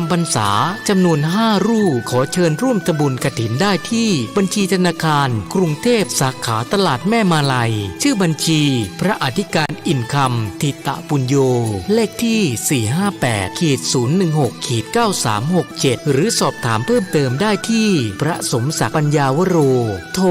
ำพรรษาจำนวน5 รูปขอเชิญร่วมทำบุญกฐินได้ที่บัญชีธนาคารกรุงเทพสาขาตลาดแม่มาลัยชื่อบัญชีพระอธิการอินคำทิตะปุญโญเลขที่ 458-016-9367 หรือสอบถามเพิ่มเติมได้ที่พระสมศักดิ์ปัญญาวโรโทร 0819196632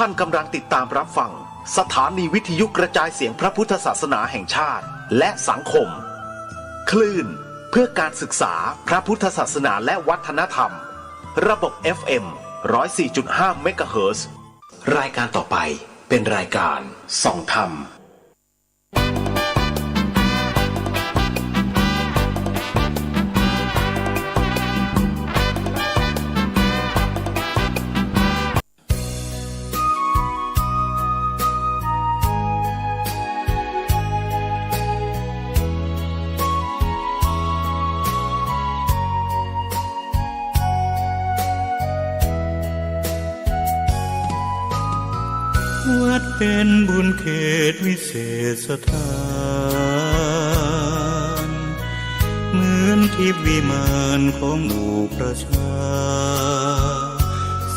ท่านกำลังติดตามรับฟังสถานีวิทยุกระจายเสียงพระพุทธศาสนาแห่งชาติและสังคมคลื่นเพื่อการศึกษาพระพุทธศาสนาและวัฒนธรรมระบบ FM 104.5 เมกะเฮิรตซ์รายการต่อไปเป็นรายการส่องธรรมวัดเป็นบุญเขตวิเศษสถานเหมือนทิพย์วิมานของหมู่ประชา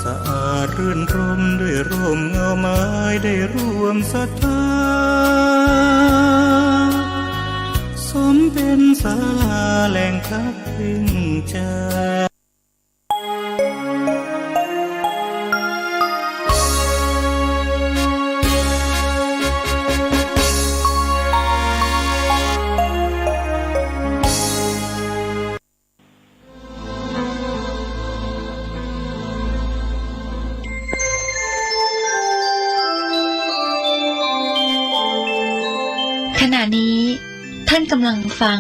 สะอาดรื่นรมด้วยร่มเงาไม้ได้ร่วมศรัทธาสมเป็นศาลาแหล่งพักพิงใจขณะนี้ท่านกำลังฟัง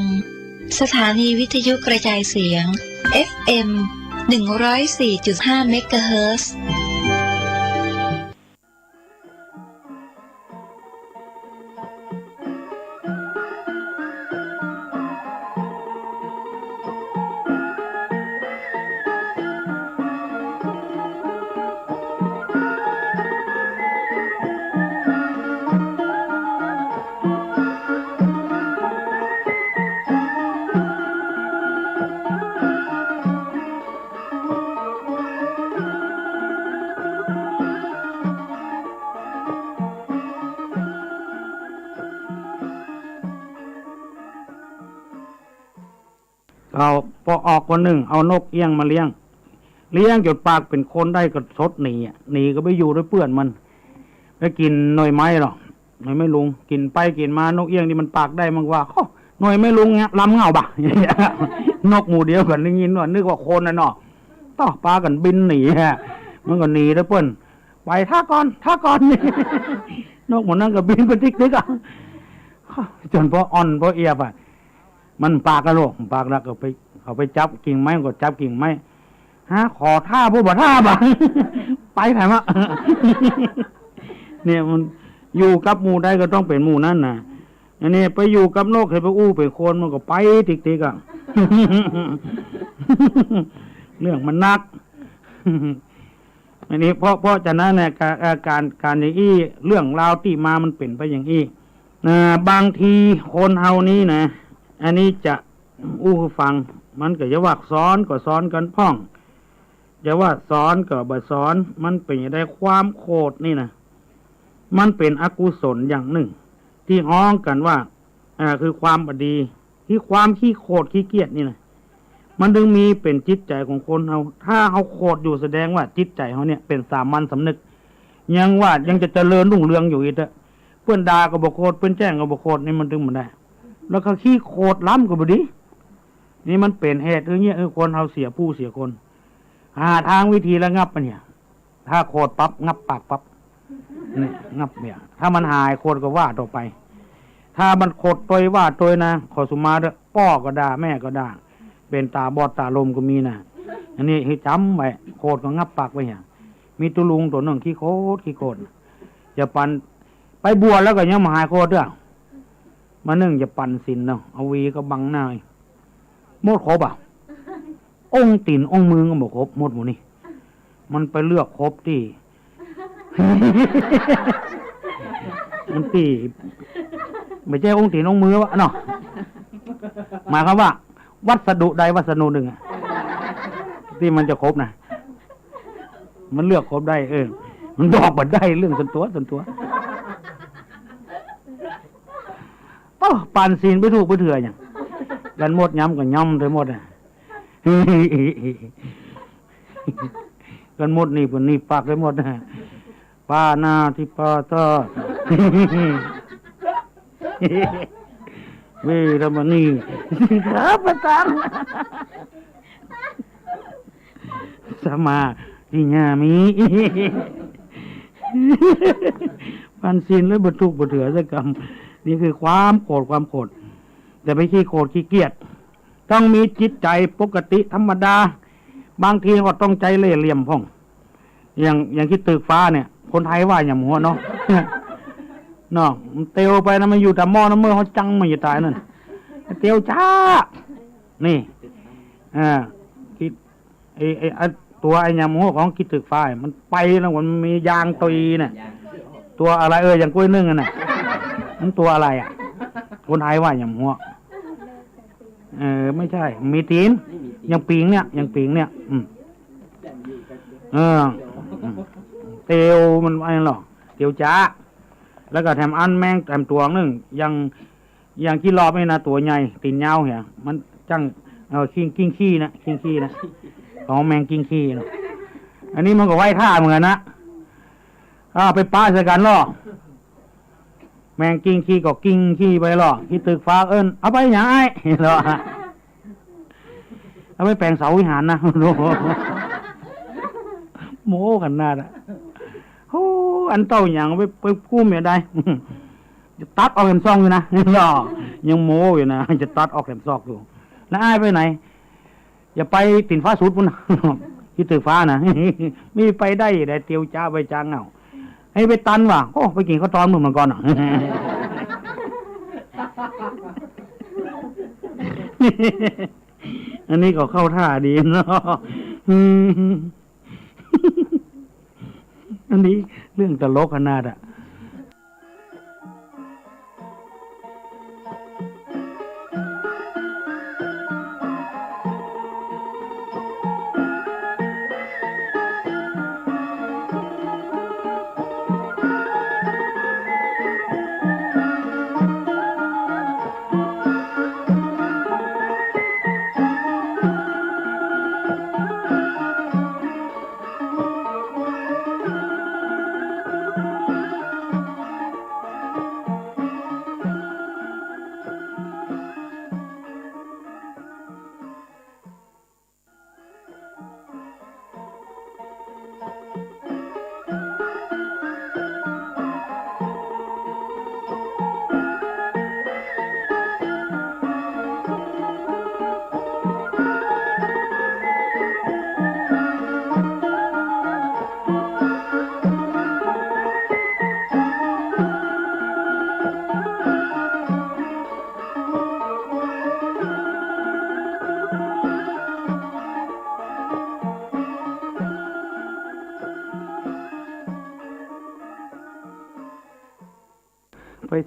สถานีวิทยุกระจายเสียง FM 104.5 เมกะเฮิรตซ์เอาพอออกคนหนึ่งเอานกเอี้ยงมาเลี้ยงจนปากเป็นคนได้ก็สดหนีก็ไปอยู่ด้วยเพื่อนมันไปกินหน่อยไม้หรอกหน่อยไม่ลุงกินไปกินมานกเอี้ยงนี่มันปากได้มั้งว่าหน่อยไม่ลุงเงี้ยลำเงาบ่ะ นกหมู่เดียวกันยินว่านึกว่าคนน่ะเนาะต่อปลากันบินหนีฮะมันก็หนีแล้วเพื่อนไปท่าก่อนนี่ นกหมดนั่นก็บินไปติ๊กอ่ะจนพออ่อนพอเอียบอ่ะมันปากกระโหลกปากแล้วก็ไปเขาไปจับกิ่งไม้ก็จับกิ่งไม้ขอท่าพวกบ่ท่าบ่ ไปไหนมา เนี่ยมันอยู่กับหมู่ได้ก็ต้องเป็นหมู่นั่นนะ อันนี้ไปอยู่กับนกให้ไปอู้ไปโคนมันก็ไปติ๊กๆอ่ะ เรื่องมันนัก อันนี้เพราะฉะนั้นเนี่ยการอย่างอี้เรื่องราวที่มามันเป็นไปอย่างอี้บางทีคนเฮานี้นะอันนี้จะอู้ฟังมันก็จะว่าสอนก็สอนกันพ่องจะว่าสอนก็บ่สอนมันเป็นอย่างได้ความโคตรนี่นะมันเป็นอกุศลอย่างหนึ่งที่ฮ้องกันว่าคือความบดีที่ความขี้โคตรขี้เกียจนี่นะมันถึงมีเป็นจิตใจของคนเฮาถ้าเฮาโคตรอยู่แสดงว่าจิตใจเฮาเนี่ยเป็นสามัญสำนึกยังว่ายังจะเจริญรุ่งเรืองอยู่อีกอะเพื่อนด่าก็บ่โคตรเพื่อนแจ้งก็บ่โคตรนี่มันถึงมันได้แล้วก็ขี้โคตรล้ำก็บ่ดีนี่มันเป็นเหตุอย่างเงี้ยคนเฮาเสียผู้เสียคนหาทางวิธีระงับมันเนี่ยถ้าโคตรปั๊บงับปากปั๊บนี่งับเนี่ยถ้ามันหายโคตรก็ว่าต่อไปถ้ามันโคตรตัวว่าตัวนะขอสุมาเด้อพ่อก็ด่าแม่ก็ด่าเป็นตาบอดตาลมก็มีนะอันนี้ให้จำไว้โคตรก็งับปากไว้อย่างมีตุลุงตัวหนึ่งขี้โคตรอย่าปั่นไปบวชแล้วก็ยังมาหายโคตรด้วยมานึ่งอย่าปั่นสินเนาะเอาวีก็บังหน้าหมดครบอ่ะองค์ตีนองค์มือก็บอกครบหมดหมดนี่มันไปเลือกครบที่ มันตีไม่ใช่องค์ตีนองค์มือวะเนาะหมายความว่าวัสดุใดวัสดุหนึ่งที่มันจะครบนะมันเลือกครบได้มันบอกบัดได้เรื่องส่วนตัวปั่นศีลไปถูกไปเถื่ออย่างกันหมดย้ำกันย่ำไปหมดกันหมดนี่ปุ่นนี่ปากไปหมดป้าหน้าที่ป้าต่อเวรมณีครับประตังสมาธิญามีปันศีลและบรรทุกบรรเถือสักกรรมนี่คือความโกรธแต่ไม่ขี้โกรธขี้เกียจต้องมีจิตใจปกติธรรมดาบางทีก็ต้องใจเล่ห์เหลี่ยมพ่องอย่างคิดตึกฟ้าเนี่ยคนไทยว่าอย่างหัวเนาะเนาะเตียวไปนะมันอยู่แต่หม้อน้ำมือเขาจังมันจะตายนั่นเตียวช้านี่คิดไอตัวไอยามหัวของคิดตึกฟ้ามันไปแล้วมันมียางตีเนี่ยตัวอะไรอย่างกล้วยนึ่งน่ะมันตัวอะไรอ่ะคนไทยว่าอย่างหัวไม่ใช่มีตีนอย่างปิงเนี่ยเตียวมันอะไรหรอเตียวจ้าแล้วก็แถมอันแมงแถมตัวนึงอย่างที่รอบไม่นะตัวใหญ่ตีนยาวเหี้ยมันจังกิ้งขี้นะของแมงกิ้งขี้นะอันนี้มันก็ไว้ท่าเหมือนกันนะไปป้าใส่กันล่อแมงกิ้งขี้ก็กิ้งขี้ไปล่อที่ตึกฟ้าเอาไปอย่างไอ้ล่อเอาไปแปลงเสาวิหารนะโม้กันน่าอ่ะโอ้อันเต้าอย่างไปกู้เมียได้จะตัดออกแหลมซองอยู่นะล่อยังโม้อยู่นะจะตัดออกแหลมซอกอยู่แล้วไอ้ไปไหนอย่าไปตินฟ้าสุดพุ่นที่ตึกฟ้านะมีไปได้แต่เตียวจ้าไปจางเงาให้ไปตันว่ะโอ้ไปกินข้าวตอนมึงมันก่อนอ่ะอันนี้ก็เข้าท่าดีเนาะอันนี้เรื่องตลกขนาดอ่ะ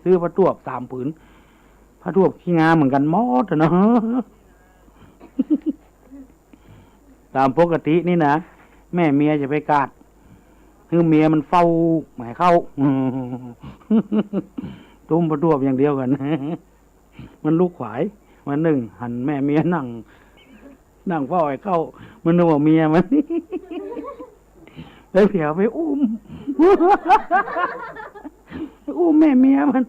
ซื้อผ้าตวบ3 ผืนผ้าตวบขี้งาเหมือนกันหมดเนาะ ตามปกตินี่นะแม่เมียจะไปกาดคือเมียมันเฝ้าหมายเข้า ตุ้มผ้าตวบอย่างเดียวกัน มันลูกขวายวันหนึ่งหันแม่เมียนั่งเฝ้าไอ้เข้ามันนึกว่าเมียมัน แล้วเผียวไปอุ้ม อุ้มแม่เมียมัน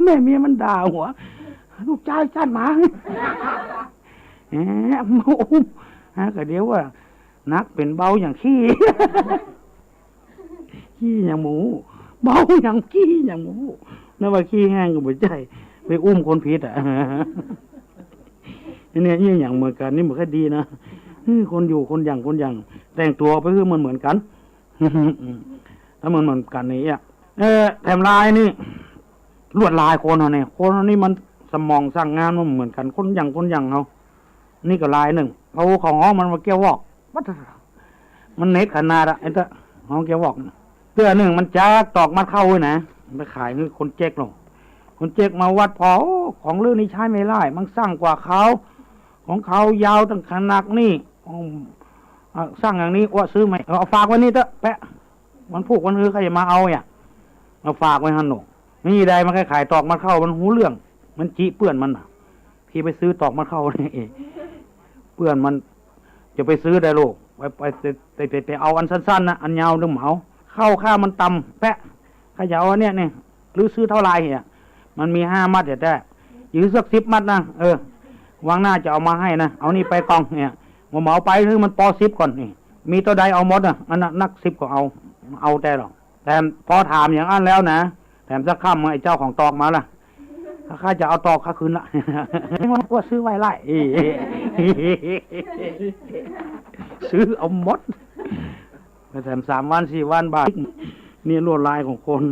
แม่เมียมันด่าหัวลูกชายชาติหมาแหมมาอุ้มก็เดี๋ยวว่านักเป็นเบาอย่างขี้ ขี้อย่างหมูเบาอย่างขี้อย่างหมูนั่นว่าขี้แห้งก็บ่ใจไปอุ้มคนผิดอ่ะ เนี่ยนี่อย่างเหมือนกันนี่มันก็ดีนะคนอยู่คนอย่างแต่งตัวไปคือมันเหมือนกัน ถ้ามันเหมือนกันนี่แถมลายนี่ลวดลายคนเนี่ยคนนี่มันสมองสร้างงานมันเหมือนกันคนอย่างเขานี่ก็ลายหนึ่งเขาของห้องมันมาเกี่ยววอกมันเน็ตขนาดอะไอ้เจ้าห้องเกี่ยววอกเตื้อหนึ่งมันจ้าตอกมัดเข้าเลยนะไปขายคือคนเจ๊กหรอกคนเจ๊กมาวัดพอของเรื่องนี้ใช้ไม่ได้มันสร้างกว่าเขาของเขายาวตั้งขนาดนี่สร้างอย่างนี้ว่าซื้อไหมเอาฝากไว้นี่เถอะแปะมันพูกวันใครจะมาเอาเอาฝากไว้ฮันหนูนี่ใดมันขายตอกมัดเข้ามันหูเรื่องมันจีเปื่อนมันพี่ไปซื้อตอกมัดเข้าเนี่ยเปื่อนมันจะไปซื้อได้ลูกไปเอาอันสั้นๆนะอันยาวดึงเหมาเข้าค่ามันต่ำแปะขยาวเนี่ยหรือซื้อเท่าไรมันมี5 มัดแต่ยื้อสัก10 มัดนะวางหน้าจะเอามาให้นะเอานี่ไปกองเนี่ยเหมาไปคือมันปอ10ก่อนนี่มีตัวใดเอาหมดอันนั้นนัก10ก็เอาแต่หรอกแต่พอถามอย่างนั้นแล้วนะแถมสักค่ำไอ้เจ้าของตอกมาล่ะข้าจะเอาตอกข้าคืนละ มันก็ซื้อไว้ไล่ ซื้อเอาหมดแถม3 วัน 4 วันบาทนี่ลวดลายของคน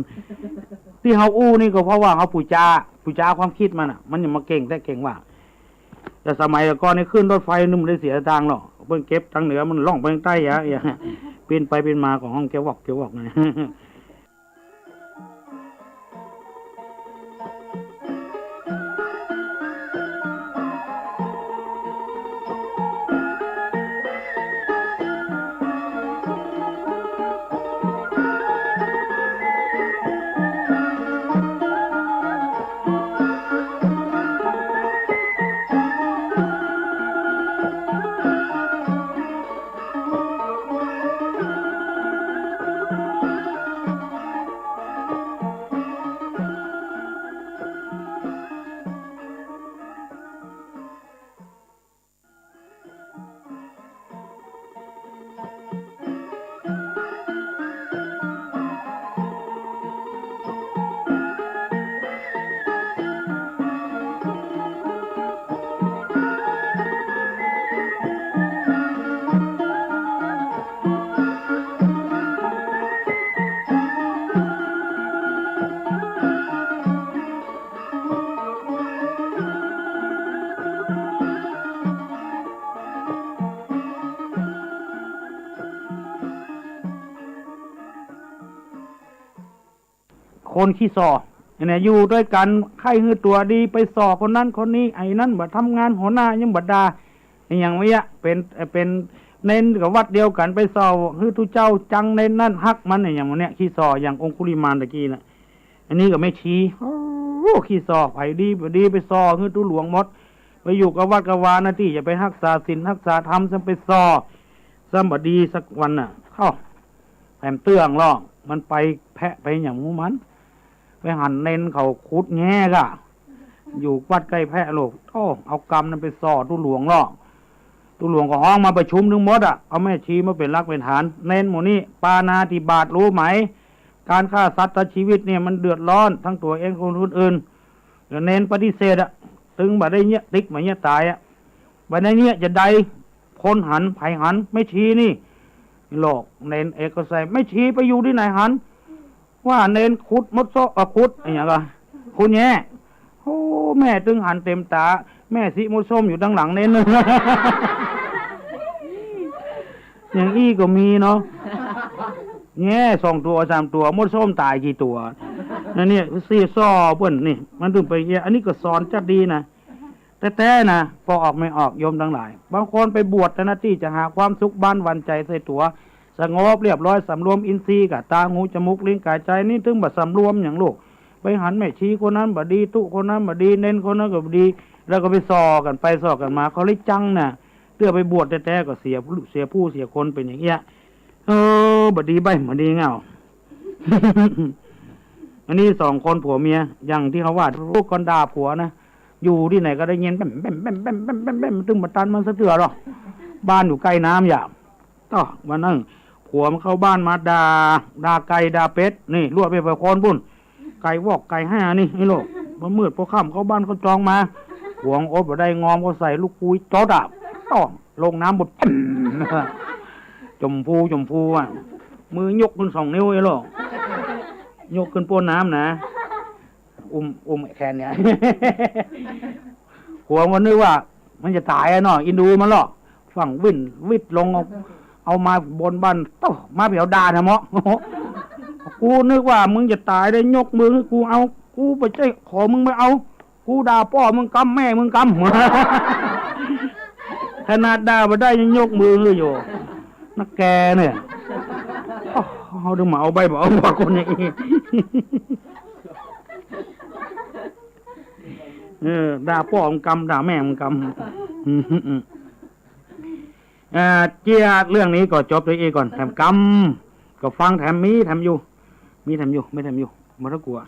ที่เขาอู้นี่ก็เพราะว่าเขาปูจาความคิดมันอย่ามาเก่งแต่เก่งว่าแต่สมัยก่อนนี่ขึ้นรถไฟนุ่มได้เสียทางหรอกเพิ่งเก็บทางเหนือมันล่องไปทางใต้เป็นไปเป็นมาของห้องเกี่ยววอกนะ คนขี้สอเนี่ยอยู่ด้วยกันใครคือตัวดีไปสอคนนั้นคนนี้ไอ้นั้นบ่ทำงานหัวหน้ายังบ่ดาอย่างไม่เป็นเน้นกับวัดเดียวกันไปสอคือทุเจ้าจังในนั่นฮักมันอย่างเนี้ยขี้สออย่างองคุลิมานตะกี้น่ะอันนี้ก็ไม่ชี้โอ้ขี้สอไผดีไปสอคือตุหลวงมดไปอยู่กับวัดกับวานะที่จะไปรักษาศีลรักษาธรรมซะไปสอซะบ่ดีสักวันน่ะเข้าแถมเตื้องล่องมันไปแพะไปอย่างหมูมันไปหันเน้นเขาคุดแง่กะอยู่วัดใกล้แพะโลกเอากรรมนั้นไปสอตุหลวงล่อตุหลวงก็ห้องมาประชุมทั้งหมดเอาแม่ชีมาเป็นรักเป็นฐานเน้นหมู่นี้ปานาติบาตรู้ไหมการฆ่าสัตว์ชีวิตเนี่ยมันเดือดร้อนทั้งตัวเองคนอื่นเน้นปฏิเสธถึงบัดได้เนี้ยติ๊กมาเนี้ยตายบัดได้เนี้ยจะได้คนหันไผหันไม่ชี้นี่หลอกเน้นเอกก็ใส่ไม่ชี้ไปอยู่ที่ไหนหันว่าเน้นคุดมดโซคุดอย่างเงี้ยคุณแย่โอ้แม่ตึงหันเต็มตาแม่สีมดส้มอยู่ด้านหลังเน้น อย่างอี้ก็มีเนาะแง่2 ตัว 3 ตัวมดส้มตายกี่ตัว นั่นเนี่ยซีซ้อเปิ้นนี่มันถึงไปเฮียอันนี้ก็สอนจัดดีนะแต่นะพอออกไม่ออกโยมทั้งหลายบางคนไปบวชแต่หน้าที่จะหาความสุขบ้านวันใจใส่ตัวสงบเรียบร้อยสำรวมอินทรีย์กับตาหูจมูกลิ้นกายใจนี่ถึงบัดสำรวมอย่างลูกไปหันแม่ชีคนนั้นบัดดีตุคนนั้นบัดดีเน้นคนนั้นก็บัดดีแล้วก็ไปซอกันไปซอกันมาเขาเลยจังน่ะเตื้อไปบวชแต่ก็เสียผู้เสียคนเป็นอย่างเงี้ยบัดดีใบบัดดีเงา อันนี้2 คนผัวเมียอย่างที่เขาว่าลูกคนด่าผัวนะอยู่ที่ไหนก็ได้เงี้ยแป๊มแป๊มแป๊มแป๊มแป๊มแป๊มแป๊มตึงมาตันมันสะเตือหรอบ้านอยู่ใกล้น้ำอย่างต่อมานั่งผัวมันเข้าบ้านมาด่าไก่ด่าเป็ดนี่ลวดไปคน บุญไก่วอกไก่ห้านี่ไอ้โลกมันมืดพอค่ำเข้าบ้านเขาจองมาหวงอบได้งอมก็ใส่ลูกปุยจอดอ่ะต่อลงน้ำบดจมพูอ่ะมือยกขึ้น2 นิ้วไอ้โลกยกขึ้นป้นน้ำนะอุ้มแขนเนี่ย หัวมันนึกว่ามันจะตายอะเนาะอินดูมันหรอกฝั่งวิดลงเอามาบนบ้านโตมาเผียวดานะเมาะ กูนึกว่ามึงจะตายได้ยกมือกูเอากูไปใจขอมึงไม่เอากูด่าพ่อมึงกำแม่มึงกำ ขนาดด่ามาได้ยังยกมืออยู่นักแกเนี่ยเอาดูมาเอาใบมาเอาหัวคนอย่างนี้ ด่าพ่อมึงกำด่าแม่มึงกำ เจียเรื่องนี้ก็จบเลยก่อนแถมกำก็ฟังแถมมีแถมอยู่ไม่แถมอยู่ไม่ต้องกลัว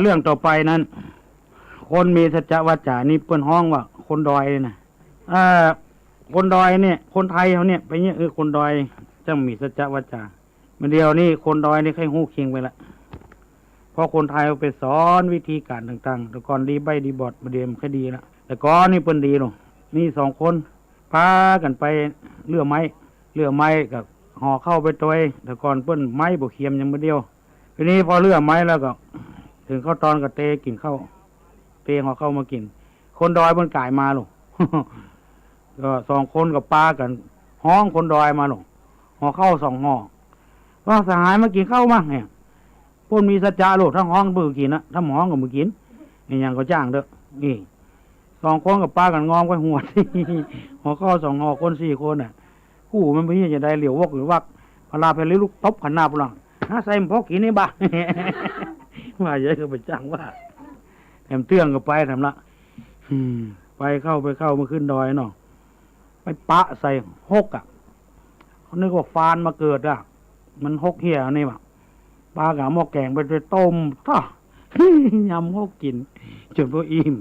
เรื่องต่อไปนั้นคนมีสัจจวาจานี่เปิ้นห้องว่าคนดอยนะคนดอยเนี่ยคนไทยเขาเนี่ยไปเนี่ยคนดอยจะมีสัจจวาจามันเดียวนี่คนดอยนี่ใครหู้เคียงไปละเพราะคนไทยเอาไปสอนวิธีการต่างๆแต่ก่อนดีใบดีบอดมาเดียมค่อยดีละแต่ก่อนนี่เปิ้นดีหรอนี่2 คนพากันไปเลื่อไม้กับห่อเข้าไปตัวแต่ก่อนเปิ้นไม้บ่เคียมยังมาเดียวทีนี้พอเลื่อไม้แล้วก็ถึงเข้าตอนกับเตกินข้าวเตห่อเข้ามากินคนดอยบนก่ายมาหรอ ก็2 คนกับปลากันห้องคนดอยมาหรอห่อเข้า2 ห่อว่าสหายมากินข้าวมั้งเนี่ยพวกมีสัจจะโลดทั้งห้องมือกินนะทั้งห้องกับมือกินนี่ยังก็จ้างเด้อนี่2 คนกับปลากันงอมก็หัว ห่อเข้า2 ห่อคน4 คนน่ะคู่มันไม่ใช่จะได้เหลียววกหรือวักพลาไปเลยลูกตบขันหน้าพลังหาใส่พกกินนี่บ้า ว่าเยอะก็ไปจ้างว่าแถมเตื้องก็ไปทำละไปเข้ามาขึ้นดอยเนาะไปปะใส่หกเขานึกว่าฟานมาเกิดมันหกเหี้ยนี่ว่ะปลากะหม้อแกงไปต้มท่ายำหกกินจนพวกอิ่ม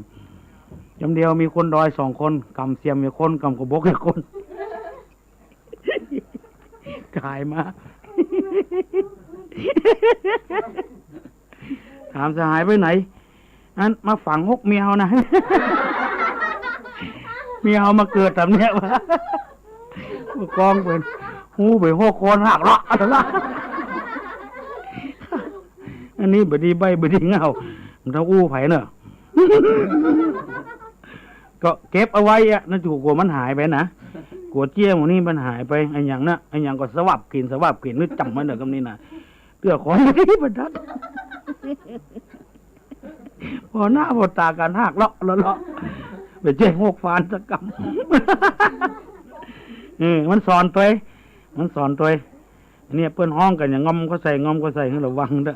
จำเดียวมีคนดอย2 คนกำเสียมมีคนกำกระบอกคน กายมา ถามสหายไปไหนอันมาฝังหกเมียเอานะ เมียเอามาเกิดแบบเนี้ยวะกองเป็นหูไป6 คนหักละอันนี้บดีใบบดีเงามันต้องอู้ไผ่เนอะ ก็เก็บเอาไว้อะนั่นถูกกลัวมันหายไปนะกลัวเจี้ยหมูนี่มันหายไปไอ้อย่างน่ะไอ้อย่างก็สวับกินนึกจำมันเนอะคำนี้นะ เตื้อของไม่บรรทัดพอหน้าพอตากันหักเลาะไปแจ้ง6 ฟานสักกรรมมันสอนตัวเนี่ยเปิ้นห้องกันอย่างงอมก็ใส่ให้ระวังเด้อ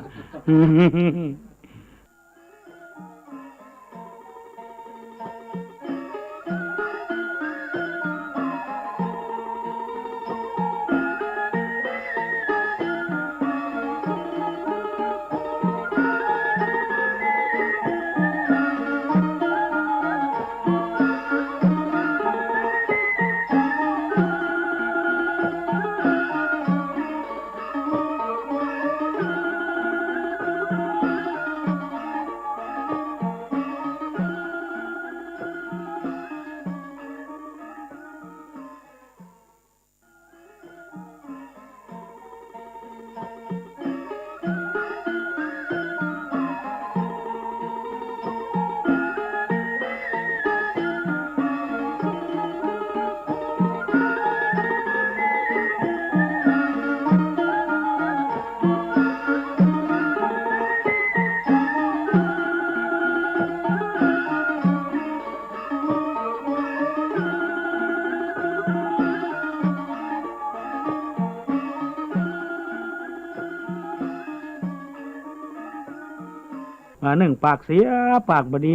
หนึ่งปากเสียปากบดี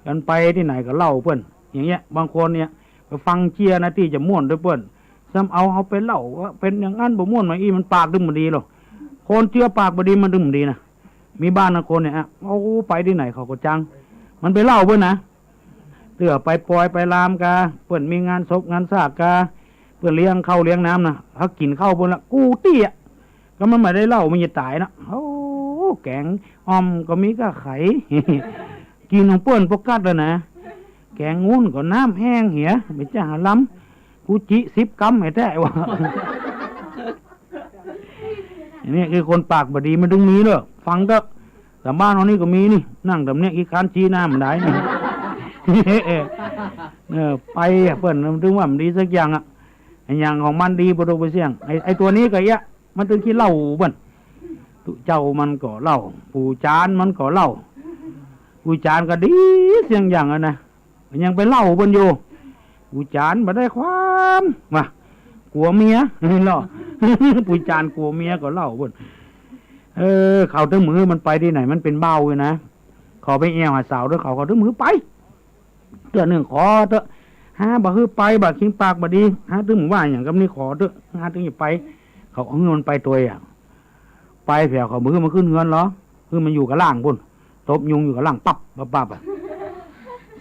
กันไปที่ไหนก็เล่าเพื่อนอย่างเงี้ยบางคนเนี่ยไปฟังเชียร์นะที่จะม่วนด้วยเพื่อนซ้ำเอาไปเล่าว่าเป็นอย่างนั้นบ่ม่วนมาอีมันปากดึงบดีหรอกคนเชื่อปากบดีมันดึงบดีนะมีบ้านนะคนเนี่ยเอาไปที่ไหนเขาก็จังมันไปเล่าเพื่อนนะเตือไปปล่อยไปลามกาเพื่อนมีงานศพงานซากกาเพื่อนเลี้ยงข้าวเลี้ยงน้ำนะเขากินข้าวเพื่อนละกูเตี้ยก็มันไม่ได้เล่ามันจะตายนะแกงอ้อมก็มีก็ไข่ กินของเปิ้นพวกกัดเลยนะแกงงุ้นก็น้ำแห้งเหียไม่จ้าล้ำกูจิ10 กรัมให้ได้วะ นี่คือคนปากบดีมันต้องมีเลยฟังก็แต่บ้านเรานี่ก็มีนี่นั่งแบบนี้อีกคานชี้หน้ามันได้ ไปเปิ้นมันถึงว่ามันดีสักอย่างอย่างของมันดีประตูไปเสี่ยงไอตัวนี้ก็มันถึงขี้เหล้าเปิ้นเจ้ามันก็เล่าปู่จานมันก็เล่าปู่จานก็ดีเสียงอย่างนะยังไปเล่าบนอยู่ปู่จานมาได้ความว่ากลัวเมียเล่า ปู่จานกลัวเมียก็เล่าบนเขาถึงมือมันไปที่ไหนมันเป็นเบาเลยนะขอไปเอวหาสาวด้วยเขาถึงมือไปเตือนหนึ่งขอเถอะหาบ่คือไปบ่คิงปากบ่ดีหาถึงมือว่าอย่างกับนี้ขอเถอะหาถึงอย่าไปเขาเอาเงินไปตัวไปแผ่เขามือมันขึ้นเงินเหรอคือมันอยู่กับล่างพุ่นตบยุงอยู่กับล่างปั๊บ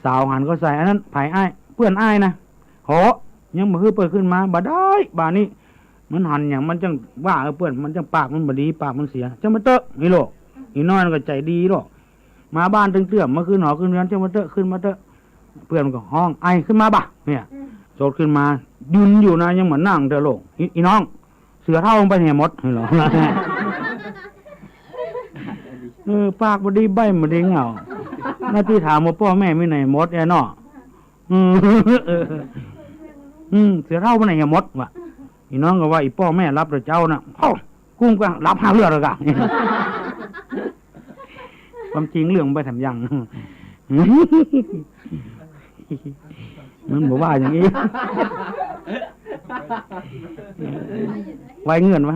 สาวหันก็ใส่อันนั้นไผ่อ้ายเพื่อนอ้ายนะขอยังมือเปิดขึ้นมาบ่ได้บ่านี้มันหันอย่างมันจังว่าเพื่อนมันจังปากมันบ่ดีปากมันเสียจังมาเตอะนี่โลกอีน้อยมันก็ใจดีโลกมาบ้านตึงเตื้อมมาขึ้นหอขึ้นเรือนจังมาเตอะขึ้นมาเตอะเพื่อนมันก็ห้องไอขึ้นมาบ่ะเนี่ยโจดขึ้นมายืนอยู่นะยังเหมือนนั่งเด้อโลกอีน้องเสือเท่าลงไปเนี่ยหมดนี่หรอปากบดีใบมาดีเหงาหน้าที่ถามว่าพ่อแม่ไม่ไหนมดเนาะเสือเท่าไปไหนมดวะอีน้องก็ว่าอีพ่อแม่รับแต่เจ้าน่ะกุ้งก็รับหาเรื่องเลยกันความจริงเรื่องไปทำยังมันบอกว่าอย่างนี้ไว้เงื่อนว่า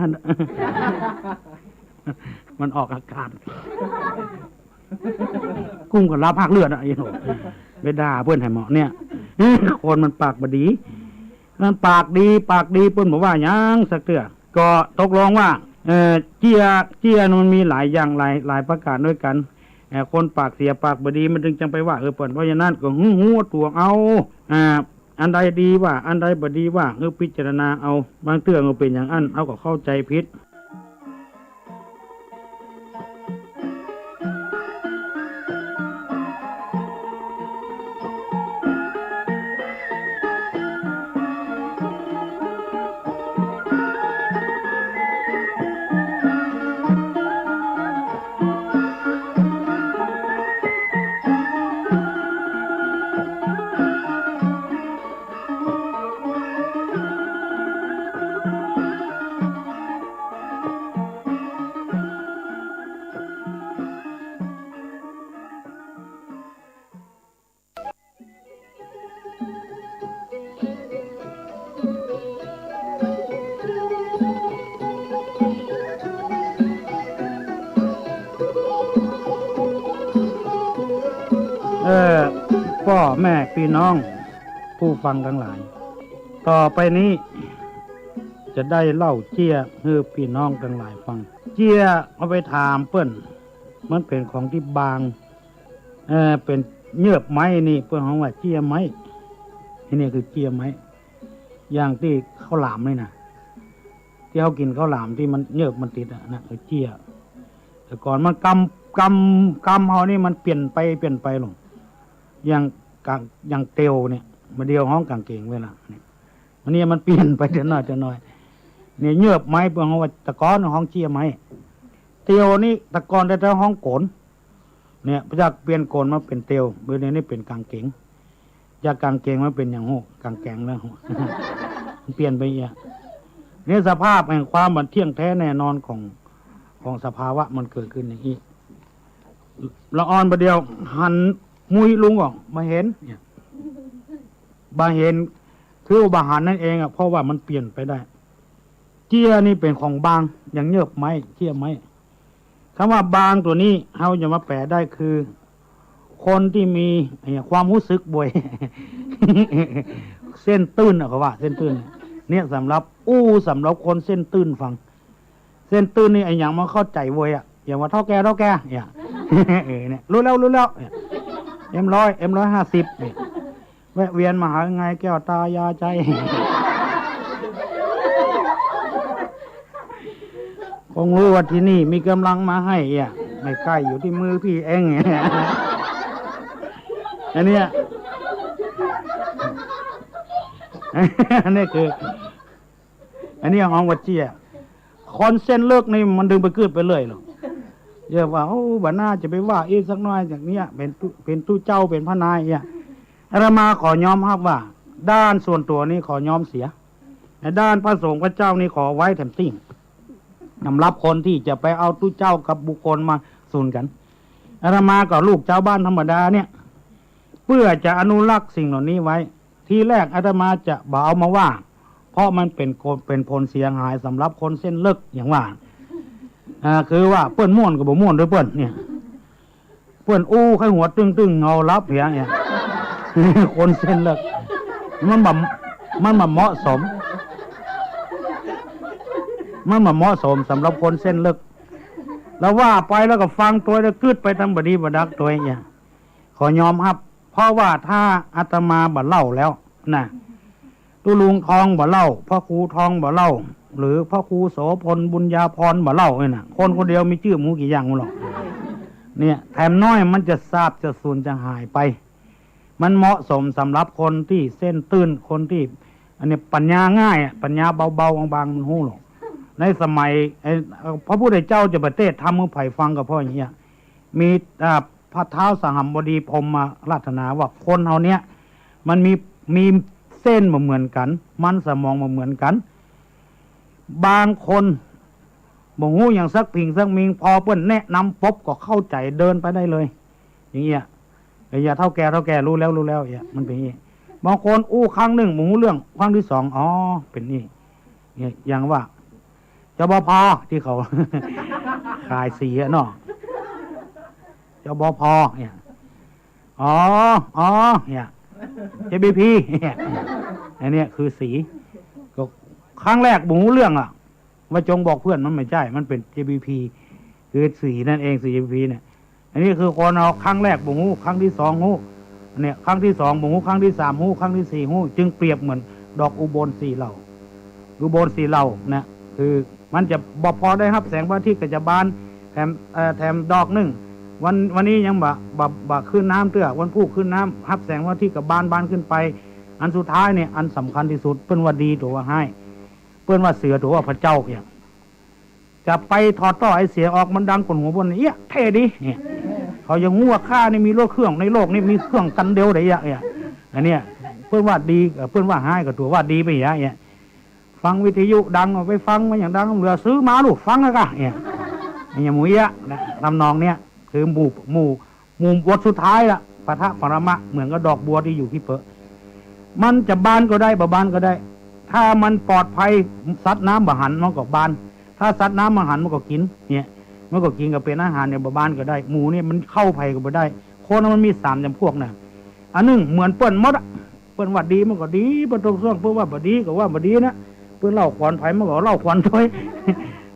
มันออกอาการกุ้งก็รับภาคเลือดไอ้หนูไปด่าเพื่อนไห้หมอเนี่ยคนมันปากบดีมันปากดีเพื่อนบอกว่ายังสักเตือก็ตกลงว่าเจียมันมีหลายอย่างหลายประการด้วยกันคนปากเสียปากบดีมันจึงจังไปว่าเพื่อนเพราะฉะนั้นก็หัวตัวเอาอันใดดีว่าอันใดบดีว่าพิจารณาเอาบางเตือก็เป็นอย่างอันเอาก็เข้าใจผิด เ พ่อแม่พี่น้องผู้ฟังทั้งหลาย ต่อไปนี้จะได้เล่าเจียให้พี่น้องทั้งหลายฟัง เจียเอาไปถามเปิ้นมันเป็นของที่บางเป็นเยือบไม้นี่เปิ้นของว่าเจียไม้นี่คือเจียไม้อย่างที่ข้าวหลามนี่นะที่เขากินข้าวหลามที่มันเยือบมันติดนะคือเจียแต่ก่อนมันกำเขานี่มันเปลี่ยนไปลงอย่างเตียวเนี่ยมาเดียวห้องกางเกงเวลาเนี่ยวันนี้มันเปลี่ยนไปจะน้อยเนี่ยเยือบไม้เพื่อเขาว่าตะกอนห้องเจียไม้เตียวนี่ตะกอนแต่ห้องโกนเนี่ยจากเปลี่ยนโกนมาเป็นเตียวเบอร์นี้นี่เป็นกางเกงจากกางเกงมาเป็นอย่างโหกางแกงแล้ว มันเปลี่ยนไปอย่างนี่สภาพแห่งความมันเที่ยงแท้แน่นอนของสภาวะมันเกิดขึ้นอย่างนี้ละอ่อนประเดียวหันมุยลุงออกมาเห็นเนี่ยบาเห็นคืออุบาหารนั่นเองเพราะว่ามันเปลี่ยนไปได้เจี้ยนี่เป็นของบางอย่างเยือบไม้เจี้ยไม้คำว่าบางตัวนี้เขาจะมาแปลได้คือคนที่มีความรู้สึกบ่อย เส้นตื้นเขาว่าเส้นตื้นเนี่ยสำหรับคนเส้นตื้นฟังเส้นตื้นนี่ไอ้อย่างมาเข้าใจบ่อยอย่างว่าเท่าแก่เนี่ย เนี่ยรู้แล้วเนี่ยM150เนี่ยแวะเวียนมาหาไงแก้วตายาใจ คงรู้ว่าที่นี่มีกำลังมาให้ไม่ใกล้อยู่ที่มือพี่เอง อันเนี้ย อันนี้คืออันนี้ห้องวัดเจียคอนเส้นเลิกนี่มันดึงไปเกิดไปเลยหรอกเยอะว่าโอ้บ้าน่าจะไปว่าอีกสักน้อยจากเนี้ยเป็นตู้เจ้าเป็นพระนายอาตมาขอยอมรับว่าด้านส่วนตัวนี้ขอยอมเสียแต่ด้านพระสงฆ์พระเจ้านี่ขอไว้แถมติ้งสำหรับคนที่จะไปเอาตู้เจ้ากับบุคคลมาสูนกันอาตมากับลูกเจ้าบ้านธรรมดาเนี่ยเพื่อจะอนุรักษ์สิ่งเหล่านี้ไว้ทีแรกอาตมาจะบ่เอามาว่าเพราะมันเป็นผลเสียหายสำหรับคนเส้นเลิกอย่างว่าคือว่าเปิ้นม่วนกับบ่ม่วนด้วยเปิ้นเนี่ยเปิ้นอู้ไข้หัวตึงเงารับเพียงเนี่ย คนเส้นเลิกมันแบบเหมาะสมสำหรับคนเส้นเลิกแล้วว่าไปแล้วก็ฟังตัวแล้วกึดไปทำบดีบดักตัวเนี่ยขอยอมครับเพราะว่าถ้าอาตมาบ่เล่าแล้วนะตุลุงทองบ่เล่าพ่อครูทองบ่เล่าหรือพ่อครูโสพลบุญญาพรบ่เล่าเนี่ยนะคนคนเดียวมีชื่อหมูกี่อย่างหรอกเนี่ยแถมน้อยมันจะทราบจะสูญจะหายไปมันเหมาะสมสำหรับคนที่เส้นตื้นคนที่อันนี้ปัญญาง่ายปัญญาเบาๆบางๆมันหู้หรอกในสมัยพระพุทธเจ้าจะประเทศทำมือไผ่ฟังกับพ่ออย่างเงี้ยมีพระเท้าสหัมบดีพรหมมาราธนาว่าคนเฮาเนี้ยมันมีเส้นมาเหมือนกันมันสมองมาเหมือนกันบางคนบ่ฮู้อย่างสักพิงสักมิงพอเปิ้นแนะนำป๊บก็เข้าใจเดินไปได้เลยอย่างเงี้ยอย่าเท่าแก่รู้แล้วมันเป็นอย่างนี้บางคนอู้ครั้งหนึ่งบ่ฮู้เรื่องครั้งที่สองอ๋อเป็นนี่เนี่ยอย่างว่าเจ้าบพที่เขา ขายสีเนาะเจ้าบพเนี่ยอ๋อเนี่ยเจบีพีเนี่ยอันนี้คือสีก็ครั้งแรกบ่ฮู้เรื่องว่าจงบอกเพื่อนมันไม่ใช่มันเป็น JBP คือสีนั่นเองสี JBP เนี่ยอันนี้คือคนเอาครั้งแรกบ่ฮู้ครั้งที่สองฮู้เนี่ยครั้งที่สองบ่ฮู้ครั้งที่สามฮู้ครั้งที่สี่ฮู้จึงเปรียบเหมือนดอกอุบลสีเหล่านะคือมันจะบ่พอได้รับแสงพระอาทิตย์ก็จะบานแถมดอกนึงวันนี้ยังบ่ขึ้นน้ำเตื้อวันพุธขึ้นน้ำรับแสงพระอาทิตย์กับบานขึ้นไปอันสุดท้ายเนี่ยอันสำคัญที่สุดเปิ้นว่าดีตัวว่าให้เปิ้นว่าเสือตัวว่าพระเจ้าเนี่ยจะไปถอดต่อไอเสียออกมันดังกว่าหัวบนเนี่ยเท่ดีเนี่ยเขายังงัวข้านี่มีรถเครื่องในโลกนี่มีเครื่องกันเดียวได้เนี่ยอันเนี้ยเปิ้นว่าดีเปิ้นว่าให้กับตัวว่าดีไปอย่างเนี่ยฟังวิทยุดังไปฟังมันอย่างดังเหลือซื้อมาลูกฟังแล้วก็เนี่ยอย่างหมูยะนะทำนองเนี่ยคือหมู่บทสุดท้ายละปะทะปรมะเหมือนกับดอกบัวที่อยู่ที่เปอะมันจะบานก็ได้บ่บานก็ได้ถ้ามันปลอดภัยซัดน้ำบ่หันมันก็บานถ้าซัดน้ำบ่หันมันก็กินเนี่ยมันก็กินกับเป็นอาหารเนี่ยบ่บานก็ได้หมูเนี่ยมันเข้าไผ่ก็บ่ได้ คนมันมี3 จำพวกนะอันหนึ่งเหมือนเปิ้นมดเปิ้นว่าดีมันก็ดีเปิ้นตรงส่วนเปิ้นว่าบ่ดีก็ว่าบ่ดีนะเปิ้นเล่าขวัญไผมันก็เล่าขวัญด้วย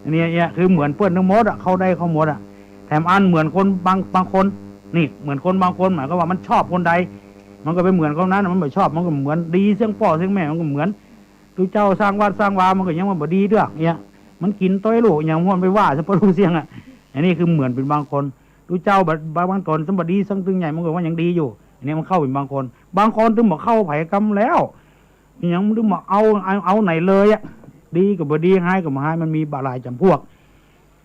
อันนี้คือเหมือนเปิ้นทั้งหมดเข้าได้เข้าหมดแถมอันเหมือนคนบางคนนี่เหมือนคนบางคนหมายก็ว่ามันชอบคนใดมันก็ไปเหมือนคนนั้นมันไม่ชอบมันก็เหมือนดีเสียงพ่อเสียงแม่มันก็เหมือนดูเจ้าสร้างวัดสร้างวามันก็ยังว่าบ่ดีด้วยเนี่ยมันกินต้อยลูกอย่างมันไปว่าจะพอรู้เสียงอันนี้คือเหมือนเป็นบางคนดูเจ้าบางตนสมบัติดีสังตึงใหญ่มันก็ว่ายังดีอยู่อันนี้มันเข้าเป็นบางคนถึงบอกเข้าไผ่กรรมแล้วยังถึงบอกเอาไหนเลยดีกับบ่ดีให้กับบ่ให้มันมีบาลายจำพวก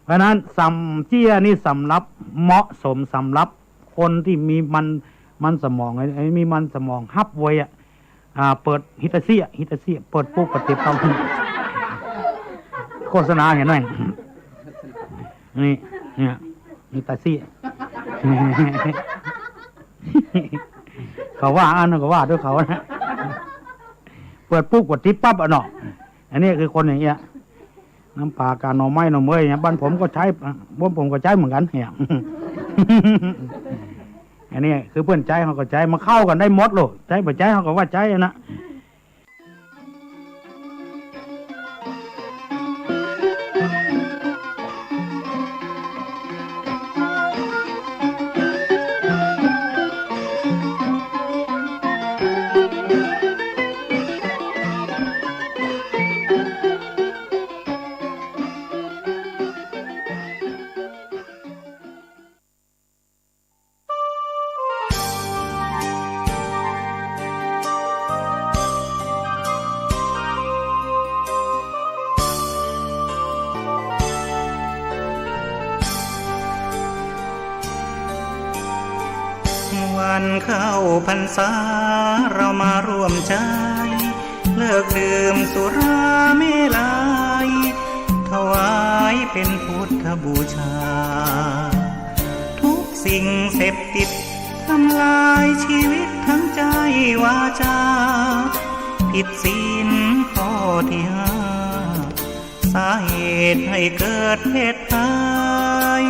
เพราะนั้นสัมเจี้ยนี่สำรับเหมาะสมสำรับคนที่มีมันสมองไอ้มีมันสมองฮับไว้เปิดฮิตาเซียเปิดปุ๊บปฏิบัติโฆษณาเห็นไหมนี่ฮิตาเซียเขาว่าอันนั้นก็ว่าด้วยเขานะเปิดปุ๊บกดทิปปั๊บเนาะอันนี้คือคนอย่างเงี้ยน้ำปลากาหน่อไม้หน่อเมยเนี่ยบ้านผมก็ใช้ผมก็ใช้เหมือนกันเนี่ยอันนี้คือเพื่อนใจเขาก็ใจมาเข้ากันได้หมดเลยใจบ่ใจเขาก็ว่าใจนะวันเข้าพรรษาเรามาร่วมใจเลิกดื่มสุราเมลัยถวายเป็นพุทธบูชาทุกสิ่งเสพติดทำลายชีวิตทั้งใจวาจาผิดศีลข้อที่5สาเหตุให้เกิดเพศภัย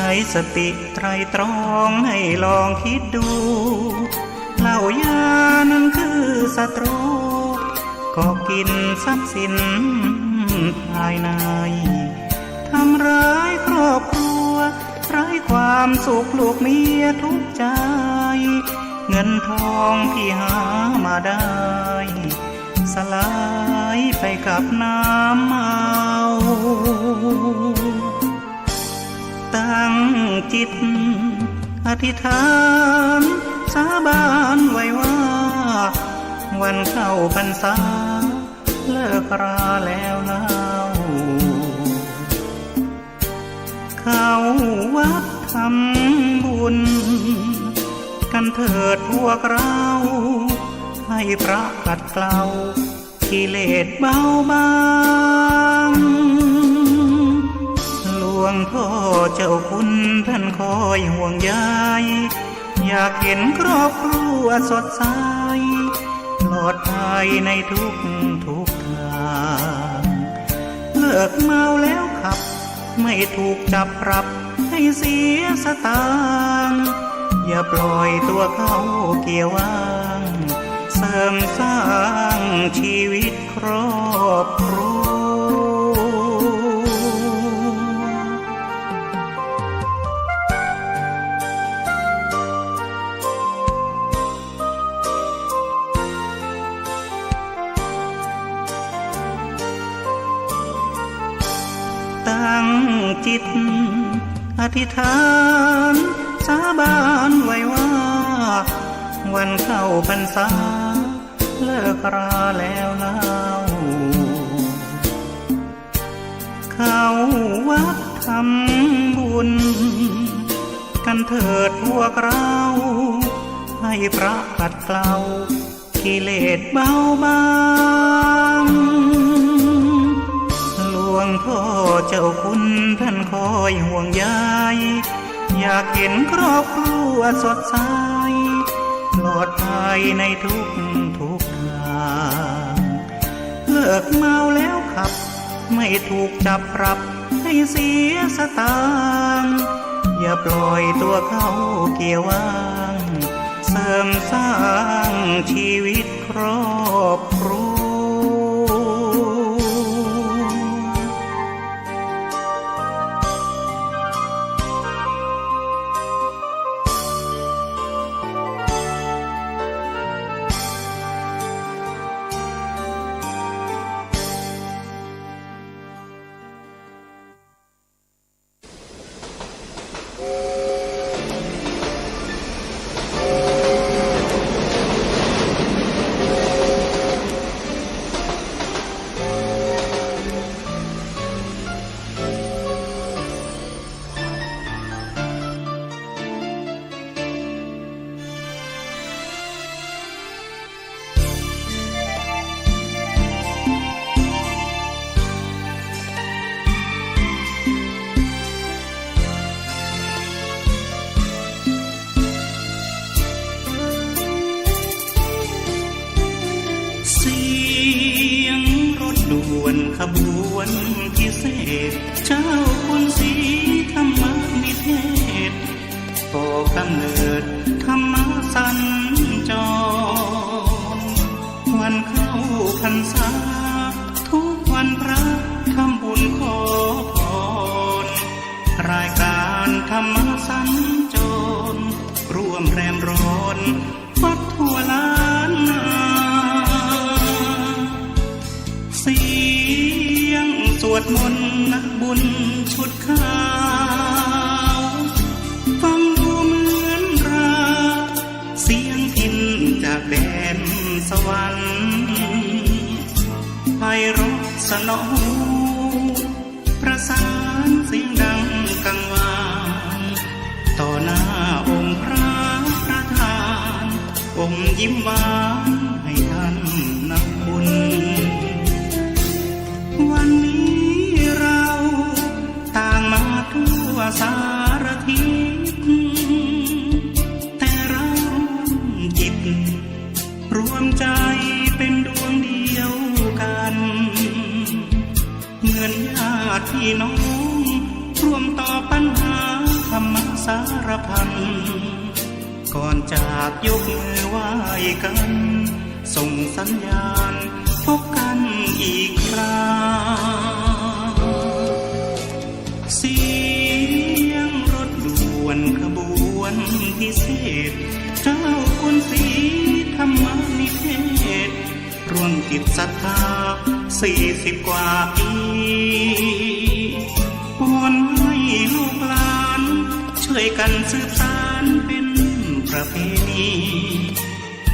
ใช้สติไตรตรองให้ลองคิดดูเหล้ายานั้นคือศัตรูก็กินทรัพย์สินภายในทำร้ายครอบครัวไร้ความสุขลูกเมียทุกใจเงินทองที่หามาได้สลายไปกับน้ำเมาตั้งจิตอธิษฐานสาบานไว้ว่าวันเข้าพรรษาเลิกราแล้วเล่าเข้าวัดทำบุญกันเถิดพวกเราให้พระขัดเกลากิเลสเบาบางหลวงพ่อเจ้าคุณท่านคอยห่วงใยอยากเห็นครอบครัวสดใสปลอดภัยในทุกทางเลิกเมาแล้วขับไม่ถูกจับปรับให้เสียสตางค์อย่าปล่อยตัวเข้าเกี่ยวว่างเสริมสร้างชีวิตครอบครัวตั้งจิตอธิษฐานสาบานไว้ว่าวันเข้าพรรษาเลิกราแล้วเล่าเข้าวัดทำบุญกันเถิดพวกเราให้พระขัดเกลากิเลสเบาบางหลวงพ่อเจ้าคุณท่านคอยห่วงใยอยากเห็นครอบครัวสดใสปลอดภัยในทุกทางเลิกเมาแล้วขับไม่ถูกจับปรับให้เสียสตางค์ อย่าปล่อยตัวเข้าเกี่ยวว่าง เสริมสร้างชีวิตครอบครัว ขบวนพิเศษเจ้าคุณศรีธรรมนิเทศก่อกำเนิดธรรมสัญจรวันเข้าพรรษาทุกวันพระทำบุญขอพรรายการธรรมสัญจรร่วมแรมร้อนวัดทั่วล้านนาเสียงสวดมนต์นักบุญชุดขาวฟังดูเหมือนราเสียงพิณจากแดนสวรรค์ไพเราะสนอหูประสานเสียงดังกังวานต่อหน้าองค์พระประธานองค์ยิ้มหวานให้ท่านนักบุญวันนี้เราต่างมาทั่วสารทิศแต่เราจิตรวมใจเป็นดวงเดียวกันเหมือนญาติพี่น้องร่วมต่อปัญหาธรรมสารพันก่อนจากยกมือไหว้กันส่งสัญญาณพบกันอีกคราเสียงรถด่วนขบวนพิเศษเจ้าคุณศรีธรรมนิเทศร่วมจิตศรัทธา40 กว่าปีวอนให้ลูกหลานช่วยกันสืบสานเป็นประเพณี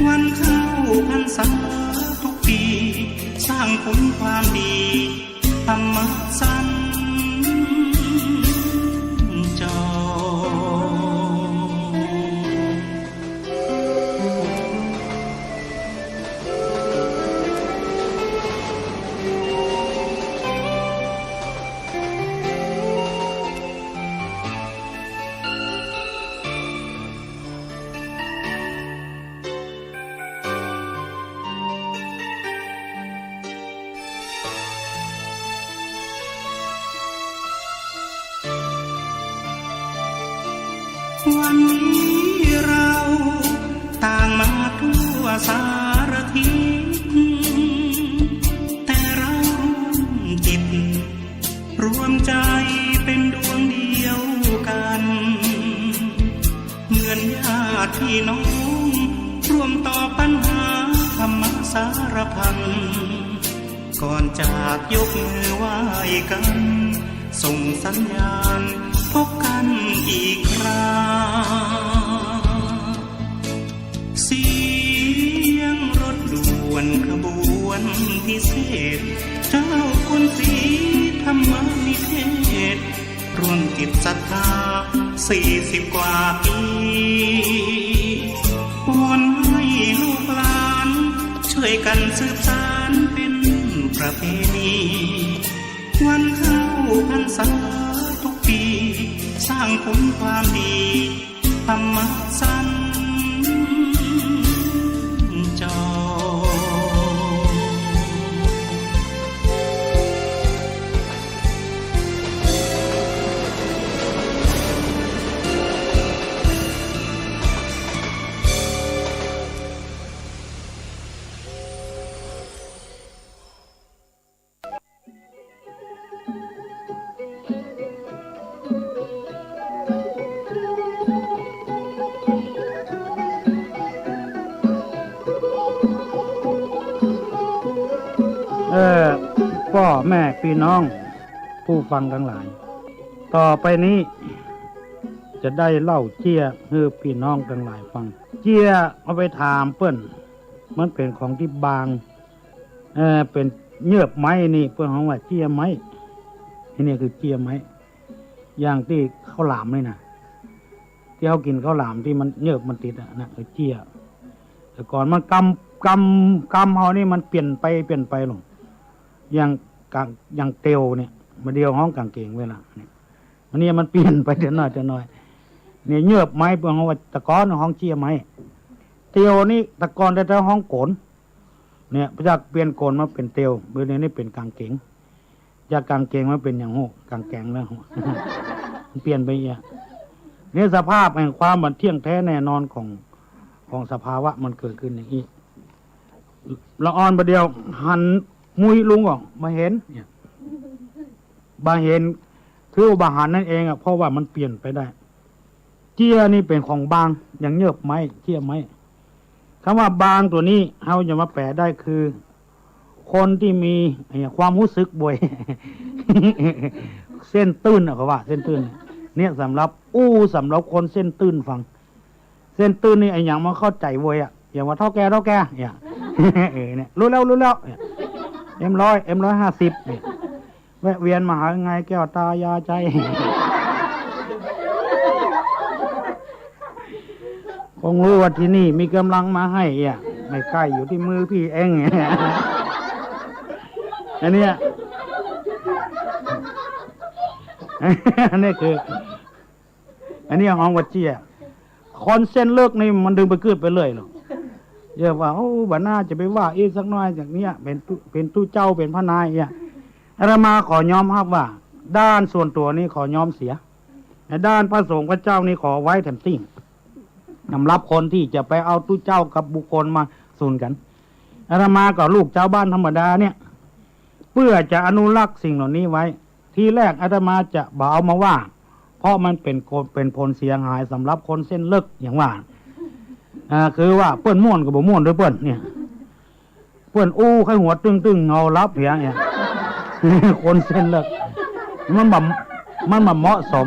วันเข้าพรรษาทุกปีสร้างผลความดีธรรมสัญจรวันนี้เราต่างมาทั่วสารทิศแต่เราจิตรวมใจเป็นดวงเดียวกันเหมือนญาติพี่น้องร่วมต่อปัญหาธรรมสารพันก่อนจากยกมือไหว้กันส่งสัญญาณพบกันอีกคราเสียงรถด่วนขบวนพิเศษเจ้าคุณศรีธรรมนิเทศร่วมจิตศรัทธา40 กว่าปีวอนให้ลูกหลานช่วยกันสืบสานเป็นประเพณีวันเข้าพรรษาทุกปีสร้างผลความดีธรรมสัญจร พ่อแม่พี่น้องผู้ฟังทั้งหลายต่อไปนี้จะได้เล่าเจียให้พี่น้องทั้งหลายฟังเจียเอาไปถามเปิ้นมันเป็นของที่บางเป็นเยือบไม้นี่เปิ้นของว่าเจียไม้นี่คือเจียไม้อย่างที่ข้าวหลามนี่นะที่เขากินข้าวหลามที่มันเยือบมันติดนะคือเจียแต่ก่อนมันกำเขานี่มันเปลี่ยนไปหลงอย่างเตียวเนี่ยมาเดียวห้องกางเกงเวลาเนี่ยมันนี่มันเปลี่ยนไปเดี๋ยวน้อยเนี่ยเยือบไม้เปิ้นของว่าตะกอนห้องเจียไม้เตียวนี่ตะกอนแต่ห้องโกนเนี่ยจากเปลี่ยนโกนมาเป็นเตียวเบอร์นี้นี่เป็นกางเกงจากกางเกงมาเป็นอย่างโหกางแกงแล้ว มันเปลี่ยนไปเนี่ยสภาพแห่งความมันเที่ยงแท้แน่นอนของสภาวะมันเกิดขึ้นอย่างนี้ละอ่อนประเดียวหันมุยลุงออกมาเห็นเนี่ยบาเห็นคือบาหันนั่นเองเพราะว่ามันเปลี่ยนไปได้เจียนี่เป็นของบางอย่างเยือบไม้เจียไม้คำว่าบางตัวนี้เราจะมาแปลได้คือคนที่มีความรู้สึกบ่อย เส้นตื้นเขาว่าเส้นตื้นเนี่ยสำหรับคนเส้นตื้นฟังเส้นตื้นนี่อย่างมาเข้าใจบ่อยอย่างว่าเท่าแก่เนี่ย เนี่ยรู้แล้วเนี่ยM150เนี่ยแวะเวียนมาหาไงแก้วตายาใจ คงรู้ว่าที่นี่มีกำลังมาให้ไม่ใกล้อยู่ที่มือพี่เอง อันนี้คืออันนี้ของวัดเจียคนเส้นเลิกนี่มันดึงไปขึ้นไปเลยหรอกเยอะว่าโอ้บ้าน่าจะไปว่าอีกสักน้อยจากเนี้ยเป็นตู้เจ้าเป็นพระนายอาตมาขอยอมรับว่าด้านส่วนตัวนี้ขอยอมเสียด้านพระสงฆ์พระเจ้านี่ขอไว้แถมติ้งสำหรับคนที่จะไปเอาตู้เจ้ากับบุคคลมาสูนกันอาตมากับลูกเจ้าบ้านธรรมดาเนี่ยเพื่อจะอนุรักษ์สิ่งเหล่านี้ไว้ทีแรกอาตมาจะบ่เอามาว่าเพราะมันเป็นผลเสียหายสำหรับคนเส้นเลิกอย่างว่าคือว่าเปิ้นม่วนกับบ่ม่วนด้วยเปิ้นเนี่ยเปิ้นอู้ให้หัวตึงเงารับเหียเนี่ย คนเส้นเลิกมันเหมาะสม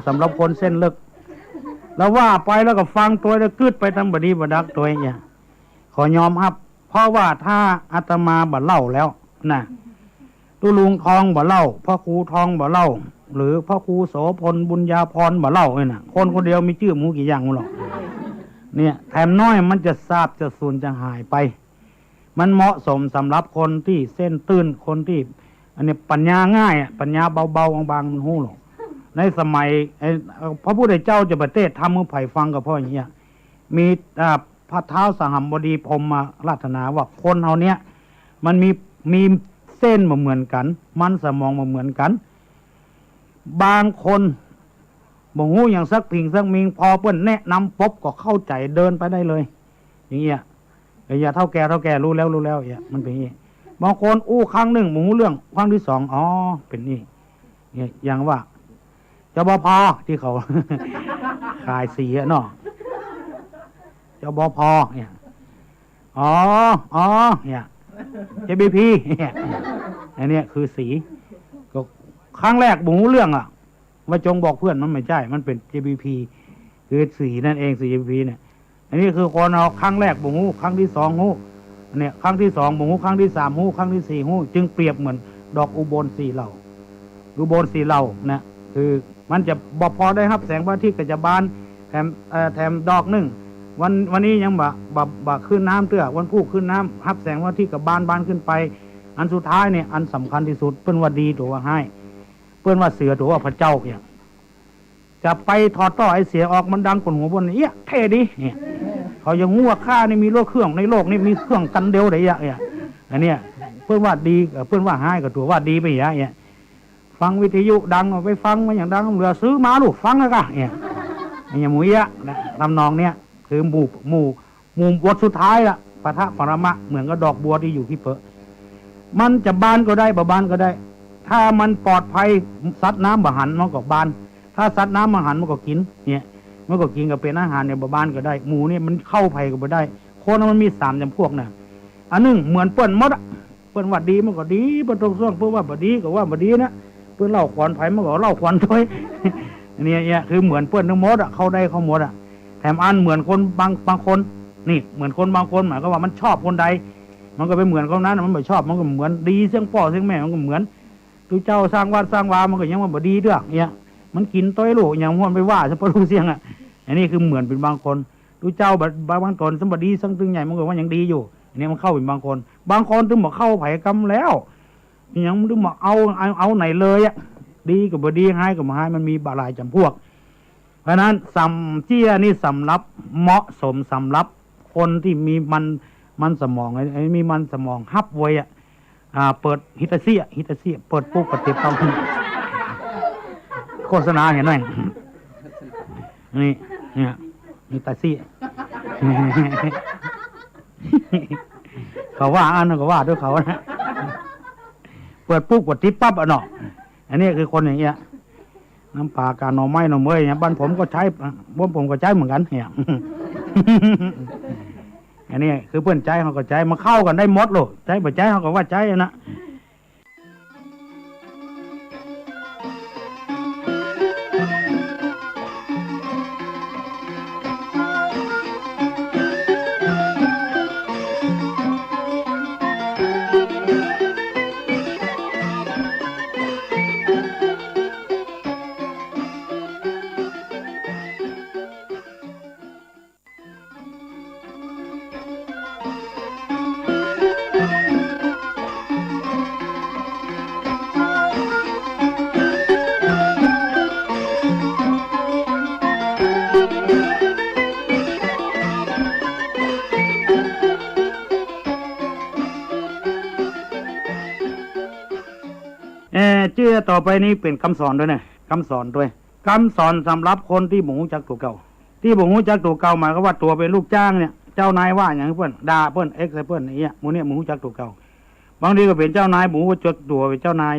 สำหรับคนเส้นเลิกแล้วว่าไปแล้วก็ฟังตัวแล้วกึดไปทำบดีบดักตัวเนี่ยขอยอมครับเพราะว่าถ้าอาตมาบ่เล่าแล้วนะตุลุงทองบ่เล่าพ่อครูทองบ่เล่าหรือพ่อครูโสพลบุญญาพรบ่เล่าเนี่ยนะคนเดียวมีชื่อหมูกี่อย่างหรอกเนี่ยแถมน้อยมันจะทราบจะสูญจะหายไปมันเหมาะสมสำหรับคนที่เส้นตื้นคนที่อันนี้ปัญญาง่ายปัญญาเบาๆบางๆมันหู้หรอกในสมัยพระพุทธเจ้าจะประเทศทำมือไผ่ฟังกับพ่ออย่างเงี้ยมีพระเท้าสหัมบดีพรหมมาราธนาว่าคนเฮาเนี้ยมันมีเส้นมาเหมือนกันมันสมองมาเหมือนกันบางคนบ่ฮู้อย่างสักพิงสักมิงพอเปิ้นแนะนำปุ๊บก็เข้าใจเดินไปได้เลยอย่างเงี้ยอย่าเท่าแก่รู้แล้วมันเป็นอย่างงี้บางคนอู้ครั้งหนึ่งบ่ฮู้เรื่องครั้งที่สองอ๋อเป็นนี่เนี่ยอย่างว่าเจ้าบพที่เขา ขายสีเนาะเจ้าบพเนี่ยอ๋อเนี่ยJBP เนี่ยอันนี้คือสีก็ครั้งแรกบ่ฮู้เรื่องว่าจงบอกเพื่อนมันไม่ใช่มันเป็น JBP คือสีนั่นเองสี JBP เนี่ยอันนี้คือคนเอาครั้งแรกบ่ฮู้ครั้งที่สองฮู้เนี่ยครั้งที่สองบ่ฮู้ครั้งที่สามฮู้ครั้งที่สี่ฮู้จึงเปรียบเหมือนดอกอุบลสีเหล่านะคือมันจะบ่พอได้รับแสงพระอาทิตย์ก็จะบานแถมดอกนึงวันนี้ยังบ่ขึ้นน้ำเตื้อวันพุธขึ้นน้ำรับแสงพระอาทิตย์กับบานขึ้นไปอันสุดท้ายเนี่ยอันสำคัญที่สุดเปิ้นว่าดีตัวว่าให้เปิ้นว่าเสือตัวว่าพระเจ้าเนี่ยจะไปถอดต่อไอเสียออกมันดังกว่าหัวบนเนี่ยเท่ดีเนี่ยเขายังงัวข้านี่มีรถเครื่องในโลกนี่มีเครื่องกันเดียวได้เนี่ยอันเนี้ยเปิ้นว่าดีเปิ้นว่าให้กับตัวว่าดีไปเนี่ยฟังวิทยุดังเอาไปฟังมาอย่างดังเหลือซื้อมาลูกฟังแล้วก็เนี่ยอย่างหมูยะนะทำนองเนี้ยคือหมู่บทสุดท้ายละปะทะปรมะเหมือนกับดอกบัวที่อยู่ที่เปอะมันจะบานก็ได้บ่บานก็ได้ถ้ามันปลอดภัยซัดน้ำบ่หันมันก็บานถ้าซัดน้ำบ่หันมันก็กินเนี่ยมันก็กินกับเป็นอาหารเนี่ยบ่บานก็ได้หมูเนี่ยมันเข้าไผ่ก็บ่ได้ค คนมันมี3จำพวกนะอันหนึ่งเหมือนเปิ้นมดเปิ้นว่าดีมันก็ดีเปิ้นตรงส่วงเปิ้นว่าบ่ดีก็ว่าบ่ดีนะเปิ้นเล่าขวัญไผมันก็เล่าขวัญถ้วย เนี่ยคือเหมือนเปิ้นทั้งหมดเข้าได้เข้าหมดแถมอันเหมือนคนบางคนนี่เหมือนคนบางคนหมายก็ว่ามันชอบคนใดมันก็ไปเหมือนคนนั้นมันไม่ชอบมันก็เหมือนดีเสียงพ่อเสียงแม่มันก็เหมือนทุเจ้าสร้างวัดสร้างวามันก็ยังว่าบ่ดีเด้อเนี่ยมันกินต้อยลูกอย่างมันไปว่าซะบ่รู้เสียงอันนี้คือเหมือนเป็นบางคนทุเจ้าบางตนสมบัติสังตึงใหญ่มันก็ว่ายังดีอยู่อันนี้มันเข้าเป็นบางคนถึงมาเข้าไผกรรมแล้วยังถึงมาเอาไหนเลยดีกับบ่ดีให้กับบ่ให้มันมีบาลายจำพวกเพราะนั้นสำเจี้ยนี่สำหรับเหมาะสมสำหรับคนที่มีมันสมองมีมันสมองฮับไว้เปิดฮิตาเซียเปิดปุ๊บก็ติดเอาโฆษณาเห็นไหมนี่เนี่ยฮิตาเซียเขาว่าอันนั้นก็ว่าด้วยเขานะเปิดปุ๊บกดติดปั๊บเนาะอันนี้คือคนอย่างเงี้ยน้ำปลากาหน่อไม้หน่อเมยเนี่ยบ้านผมก็ใช้บ้านผมก็ใช้เหมือนกันเนี่ยอันนี้คือเพื่อนใจเขาก็ใจมาเข้ากันได้หมดเลยใจบ่ใจเขาก็ว่าใจนะเชื่อต่อไปนี้เป็นคำสอนด้วยนะคำสอนด้วยคำสอนสำหรับคนที่บ่รู้จักตัวเก่าที่บ่รู้จักตัวเก่าหมายก็ว่าตัวเป็นลูกจ้างเนี่ยเจ้านายว่าอย่างเพื่อนด่าเพื่อนเอ็กซ์เพื่อนอย่างเงี้ยมูเนี่ยบ่รู้จักตัวเก่าบางทีก็เป็นเจ้านายบ่รู้จักตัวเป็นเจ้านาย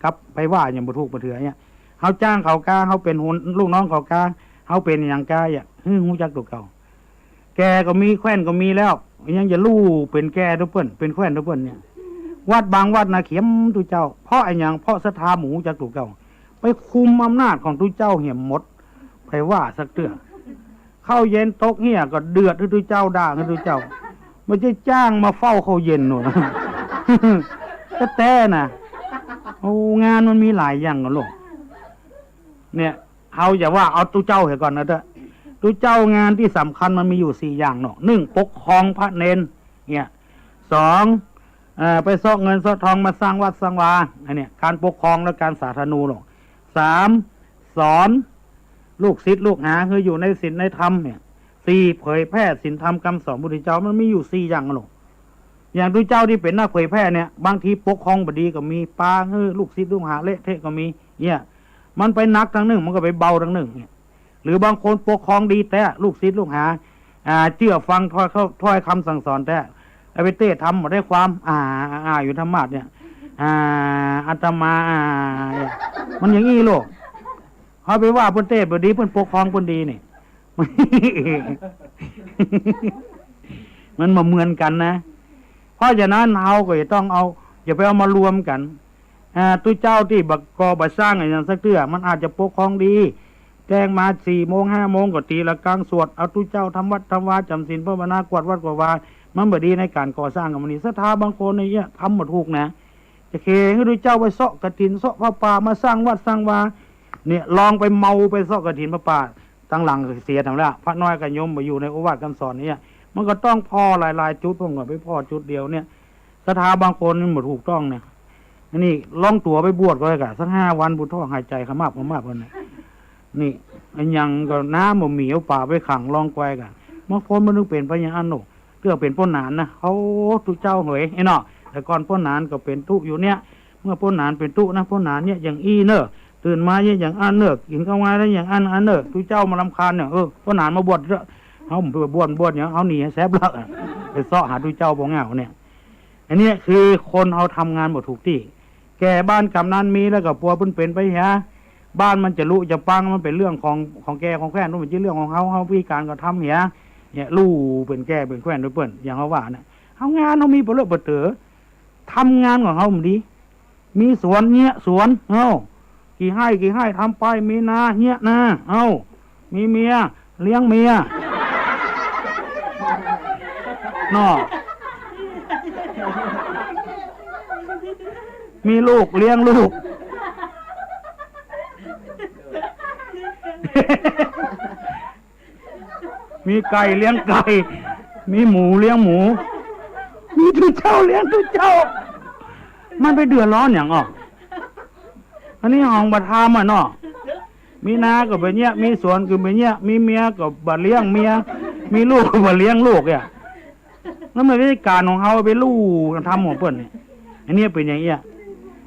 กับไปว่าอย่างบ่ถูกบ่เถื่อเนี่ยเขาจ้างเขากาเขาเป็นลูกน้องเขากาเขาเป็นอย่างการู้จักตัวเก่าแกก็มีแคว้นก็มีแล้วยังจะลู่เป็นแกทุกเพื่อนเป็นแคว้นทุกเพื่อนเนี่ยวัดบางวัดนาเข็มตุเจ้าเพราะไอ้อย่างเพราะศรัทธาหมูจากตุเก่าไปคุมอำนาจของตุเจ้าเหี่ยมหมดไปว่าสักเตื้อเข้าเย็นตกเหี้ยก็เดือดให้ตุเจ้าด่าให้ตุเจ้าไม่ใช่จ้างมาเฝ้าเข้าเย็นหนูนะ ก็แต่น่ะโอ้งานมันมีหลายอย่างกันลูกเนี่ยเอาอย่าว่าเอาตุเจ้าเหรอก่อนนะเด้อตุเจ้างานที่สำคัญมันมีอยู่4 อย่างเนาะ1ปกครองพระเนนเนี่ย2ไปซอกเงินซอกทองมาสร้างวัดสร้างวาอันนี้การปกครองและการสาธารณูหรอก3สอนลูกศิษย์ลูกหาคืออยู่ในศีลในธรรมเนี่ย4เผยแพร่ศีลธรรมคำสอนพุทธเจ้ามันมีอยู่4 อย่างหรอกอย่างทุกเจ้าที่เป็นนักเผยแพร่เนี่ยบางทีปกครองบดีก็มีปาลูกศิษย์ลูกหาเละเทะก็มีเนี่ยมันไปนักทั้งหนึ่งมันก็ไปเบาทั้งหนึ่งเนี่ยหรือบางคนปกครองดีแต่ลูกศิษย์ลูกหาเชื่อฟังถ้อยคำสั่งสอนแต่ไปเต้ทำมาได้ความอยู่ธรรมะเนี่ยอาตมามันอย่างนี้โลกเขาไปว่าเพิ่นเต้บดีเพิ่นปกครองเพิ่นดีนี่ มันมาเหมือนกันนะเพราะฉะนั้นเอาก็จะต้องเอาอย่าไปเอามารวมกันตุเจ้าที่บักสร้างอย่างสักเตื้อมันอาจจะปกครองดีแจ้งมา4 โมง 5 โมงก็ตีละกลางสวดเอาตุเจ้าทำวัดทำวาจำศีลภาวนากวดวัดกวดวามันบ่ดีในการก่อสร้างกับมันนี่ศรัทธาบางคนเนี่ยทำหมดถูกนะจะเคให้ดูเจ้าไปเสาะกฐินเสาะพระป่ามาสร้างวัดสร้างวาเนี่ยลองไปเมาไปเสาะกฐินพระป่าตั้งหลังเสียทั้งแล้วพระน้อยกับโยมมาอยู่ในโอวาทคำสอนเนี่ยมันก็ต้องพ่อหลายๆจุดพวกก่อนไปพ่อจุดเดียวเนี่ยศรัทธาบางคนมันหมดถูกต้องเนี่ยนี่ลองตัวไปบวชก็ได้กันสัก5 วันบุญท่อหายใจขมาบคนเนี่ยนี่อันยังก็น้ำบ่มีเอาป่าไปขังลองไกวกันบางคนมันนึกเป็นพญาอันโนเพื่อเป็นป้นหนานนะเขาตุเจ้าเหยไอ้เนาะแต่ก่อนป้นหนานก็เป็นตุอยู่เนี่ยเมื่อป้นหนานเป็นตุนะป้นหนานเนี่ยอย่างอีเนอตื่นมาเนี่ยอย่างอันเนอกินข้าวงานแล้วอย่างอันเนอตุเจ้ามาลำคาญเนี่ยป้นหนานมาบวชเขาไปบวชเนี่ยเขาหนีแซบแล้วไปเสาะหาตุเจ้าบ่งเหงาเนี่ยอันนี้คือคนเขาทำงานหมดถูกที่แก่บ้านกำนันมีแล้วก็ปัวเป็นไปฮะบ้านมันจะลุจะปังมันเป็นเรื่องของแกของแค่นู้นเป็นเรื่องของเขาพิการก็ทำเหี้ย เนี่ยลู่เป็นแก่เป็นแคว้นด้วยเปิ้นอย่างเขาว่าเนี่ยเอางานเขามีเปลือกเปลือทำงานของเขามันดีมีสวนเนี่ยสวนกี่ให้ทำไปมีนาเนี่ยนามีเมียเลี้ยงเมียนอมีลูกเลี้ยงลูก มีไก่เลี้ยงไก่มีหมูเลี้ยงหมูมีทุกเจ้าเลี้ยงทุกเจ้ามันไปเดือดร้อนอย่างอันนี้ห้องบัตรทามเนาะมีนาก็ไปเนี้ยมีสวนก็ไปเนี้ยมีเมียก็บัตรเลี้ยงเมียมีลูกก็บัตรเลี้ยงลูกเนี่ยแล้วมันวิธีการของเขาไปลู่กันทำของเปิ้ลเนี่ยอันนี้เป็นอย่างเงี้ย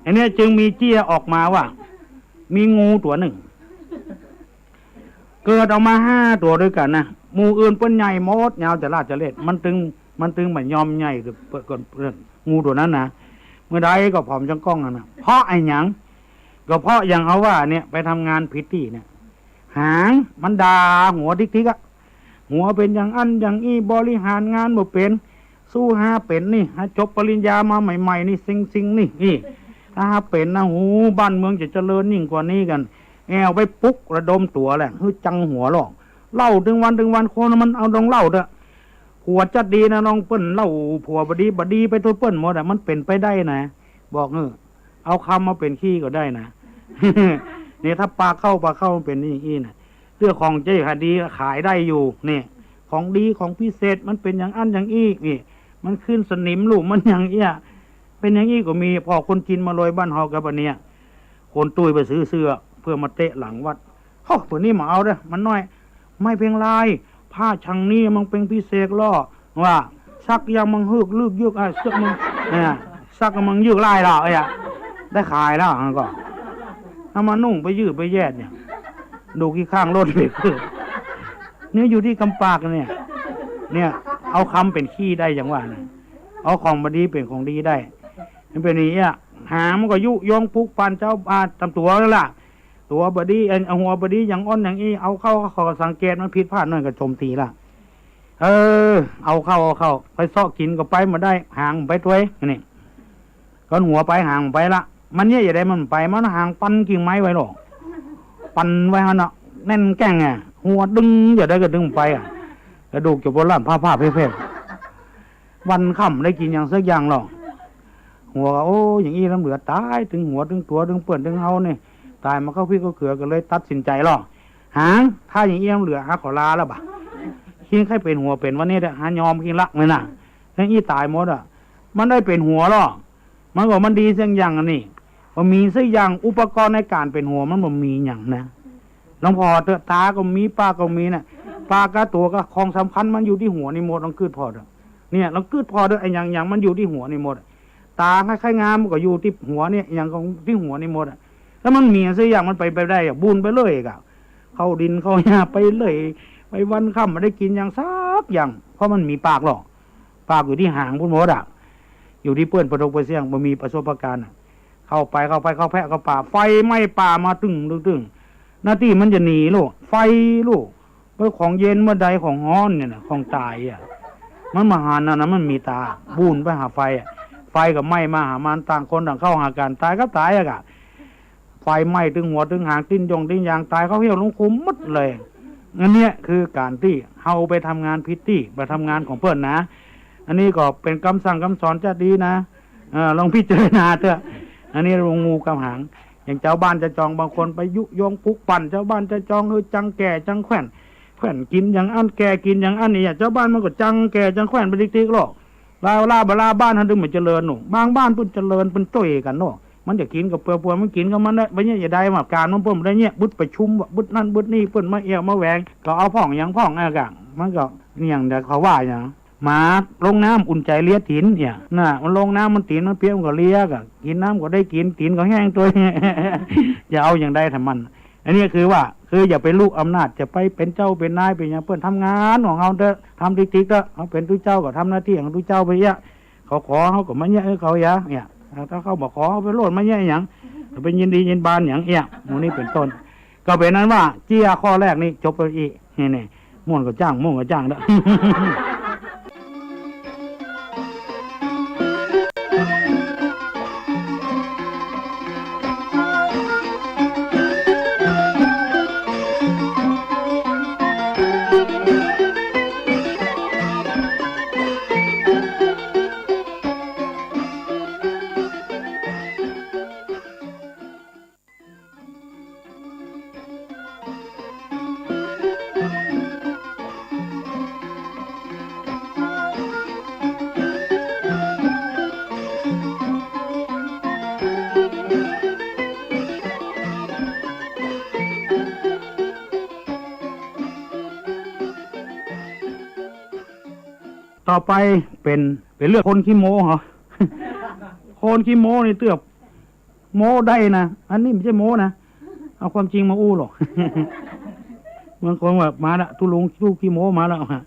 อันนี้จึงมีเจี้ยออกมาว่ามีงูตัวหนึ่งเกิดออกมา5 ตัวด้วยกันนะหมู่อื่นเปิ้นใหญ่มดยาวจะลาดจะเล็ดมันตึงเหมือนยอมใหญ่กับเปิ้นงูตัวนั้นนะเมื่อใดก็ผอมจังก้องนะเพราะไอ้หยังก็เพราะอย่างเขาว่าเนี่ยไปทำงานผิดที่เนี่ยหางมันด่าหัวทิกๆอะหัวเป็นอย่างอันอย่างอี้บริหารงานบ่เป็นสู้หาเป็นนี่หาจบปริญญามาใหม่ๆนี่ซิงนี่ถ้าหาเป็นนะหูบ้านเมืองจะเจริญยิ่งกว่านี้กันแอวไปปุ๊กระดมตัวแหละจังหัวหรอกเล่าถึงวันคนมันเอาดองเล่าเถอะผัวจัดดีนะน้องเปิ้นเล่าผัวบดีไปตัวเปิ้นหมดมันเป็นไปได้นะบอกเอาคำมาเป็นขี้ก็ได้นะ เนี่ยถ้าปลาเข้ามันเป็นนี่นะเรื่องของเจ๊คดีขายได้อยู่เนี่ยของดีของพิเศษมันเป็นอย่างอันอย่างอี้นี่มันขึ้นสนิมลูกมันอย่างเอี้ยเป็นอย่างอี้ก็มีพอคนกินมาลอยบ้านเฮากับอันเนี้ยคนตุยไปซื้อเสื้อเพื่อมาเตะหลังวัดตัวนี้มาเอาเด้อมันน้อยไม่เพียงลายผ้าชังนี้มันเป็นพิเศษล่อว่าซักยังมังฮึกลึกยึกเสื้อมึงเนี่ยซักมังยึกลายเราได้ขายแล้วก็ถ้ามานุ่งไปยืดไปแยดเนี่ยดูที่ข้างรถเบรกเนี่ยอยู่ที่กำปากเนี่ยเอาคำเป็นขี้ได้อย่างว่านะเอาของบดีเป็นของดีได้มันเป็นอย่างนี้หามันก็ยุยงพุกปันเจ้าตำตัวแล้วล่ะตัวบดีเอาหัวบดีอย่างอ้อนอย่างนี้เอาเข้าสังเกตมันผิดพลาดหน่อยก็โจมตีละเอาเข้าไปซอกกินก็ไปมาได้ห่างไปตัวนี่ก้อนหัวไปห่างไปละมันเนี่ยอย่าได้มันไปมันห่างปันกิ่งไม้ไว้หรอกปันไว้ฮะเนาะแน่นแก่งหัวดึงอย่าได้ก็ดึงไปกระดูกจะโบราณผ้าเพ่วันค่ำได้กินอย่างสักอย่างหรอกหัวโอ้อย่างนี้น้ำเหลือตายถึงหัวถึงตัวถึงเปื่อนถึงเฮาเนี่ยตายมาเข้าพี่ก็เขือกันเลยตัดสินใจหรอกหางถ้าอย่างนี้น้ำเหลือหาขอลาแล้วบ่คิงใครเป็นหัวเป็นวันนี้เด้อหายอมคิงรักเลยนะทั้งอี้ตายหมดมันได้เป็นหัวหรอมันก็มันดีเสียงอย่างอันนี้มันมีเสียอย่างอุปกรณ์ในการเป็นหัวมันบ่มีอย่างนะหลวงพ่อเตอะตาก็มีป้าก็มีนะปลากระตัวก็ของสำคัญมันอยู่ที่หัวนี่หมดลองคืดพอเด้อเนี่ยลองคืดพอเด้อไอ้อย่างมันอยู่ที่หัวนี่หมดตาคล้ายๆงามก็อยู่ที่หัวเนี่ยอย่างของที่หัวนี่หมดแล้วมันมีเสียอย่างมันไปได้บุญไปเลยเข้าดินเข้าหญ้าไปเลยไปวันค่ำมาได้กินอย่างซักอย่างเพราะมันมีปากหรอกปากอยู่ที่หางพุ่นหมดอยู่ที่เปื้อนประดกประเสียงมันมีประสบการณ์เข้าแพะเข้าป่าไฟไหม้ป่ามาตึงหน้าที่มันจะหนีลูกไฟลูกเมื่อของเย็นเมื่อใดของฮ้อนเนี่ยของตายมันมาหานะมันมีตาบุญไปหาไฟไฟกับไหม้มาหามันต่างคนต่างเข้าหากันตายก็ตายไฟไหม้ถึงหัวถึงหางติ้นยางตายเขาเหี่ยวลงคุมมัดเลยอันเนี้ยคือการที่เฮาไปทำงานพิธีไปทำงานของเพื่อนนะอันนี้ก็เป็นคำสั่งคำสอนจะดีนะลองพิจารณาเถอะอันนี้ลงงูกำหางอย่างเจ้าบ้านจะจองบางคนไปยุยงปุกปั่นเจ้าบ้านจะจองจังแก่จังแขวนกินอย่างอันแก่กินอย่างอันนี่เจ้าบ้านมันก็จังแก่จังแขวนไปติ๊กๆหรอกลาบลาบ้านท่านถึงเหมือนเจริญหนูบางบ้านเป็นเจริญเป็นต้ยกันเนาะมันจะกินกับเปลือกมันกินกับมันได้ไปเนี่ยอย่าได้มาการมันเพิ่มได้เนี่ยบุดประชุมบุดนั่นบุดนี่เพิ่นมาเอี่ยวมาแหวงก็เอาพ่องอย่างพ่องมันก็อย่างเดี๋ยวเขาว่าอย่างหมาลงน้ำอุ่นใจเลี้ยถินเนี่ยน่ะมันลงน้ำมันตีนมันเปรี้ยวก็เลี้ยกินน้ำก็ได้กินตีนก็แห้งตัวอย่าเอาอย่างใดทำมันอันนี้คือว่าอย่าไปลูกอำนาจจะไปเป็นเจ้าเป็นนายเป็นอย่างเพื่อนทำงานของเขาเถอะทำติ๊กๆเถอะเขาเป็นตู้เจ้าก็ทำหน้าที่ของตู้เจ้าไปเขาขอเขาก็มาเนี่ยเขาเนี่ยถ้าเขาบอกขอเขาไปโลดมาเนี่ยอย่างเป็นยินดียินบานอย่างหมูนี่เป็นต้นก็เป็นนั้นว่าเจี้ยข้อแรกนี่จบไปอีกนี่ ม่วนก็จ้างม่วนก็จ้างเด้อ ต่อไปเป็นเรื่องคนขี้โม้เหรอ คนขี้โม้นี่เตือบโม้ได้นะอันนี้ไม่ใช่โม้นะเอาความจริงมาอู้หรอก บางคนแบบมาละทุลุงทุกขี้โม้มาแล้วฮะ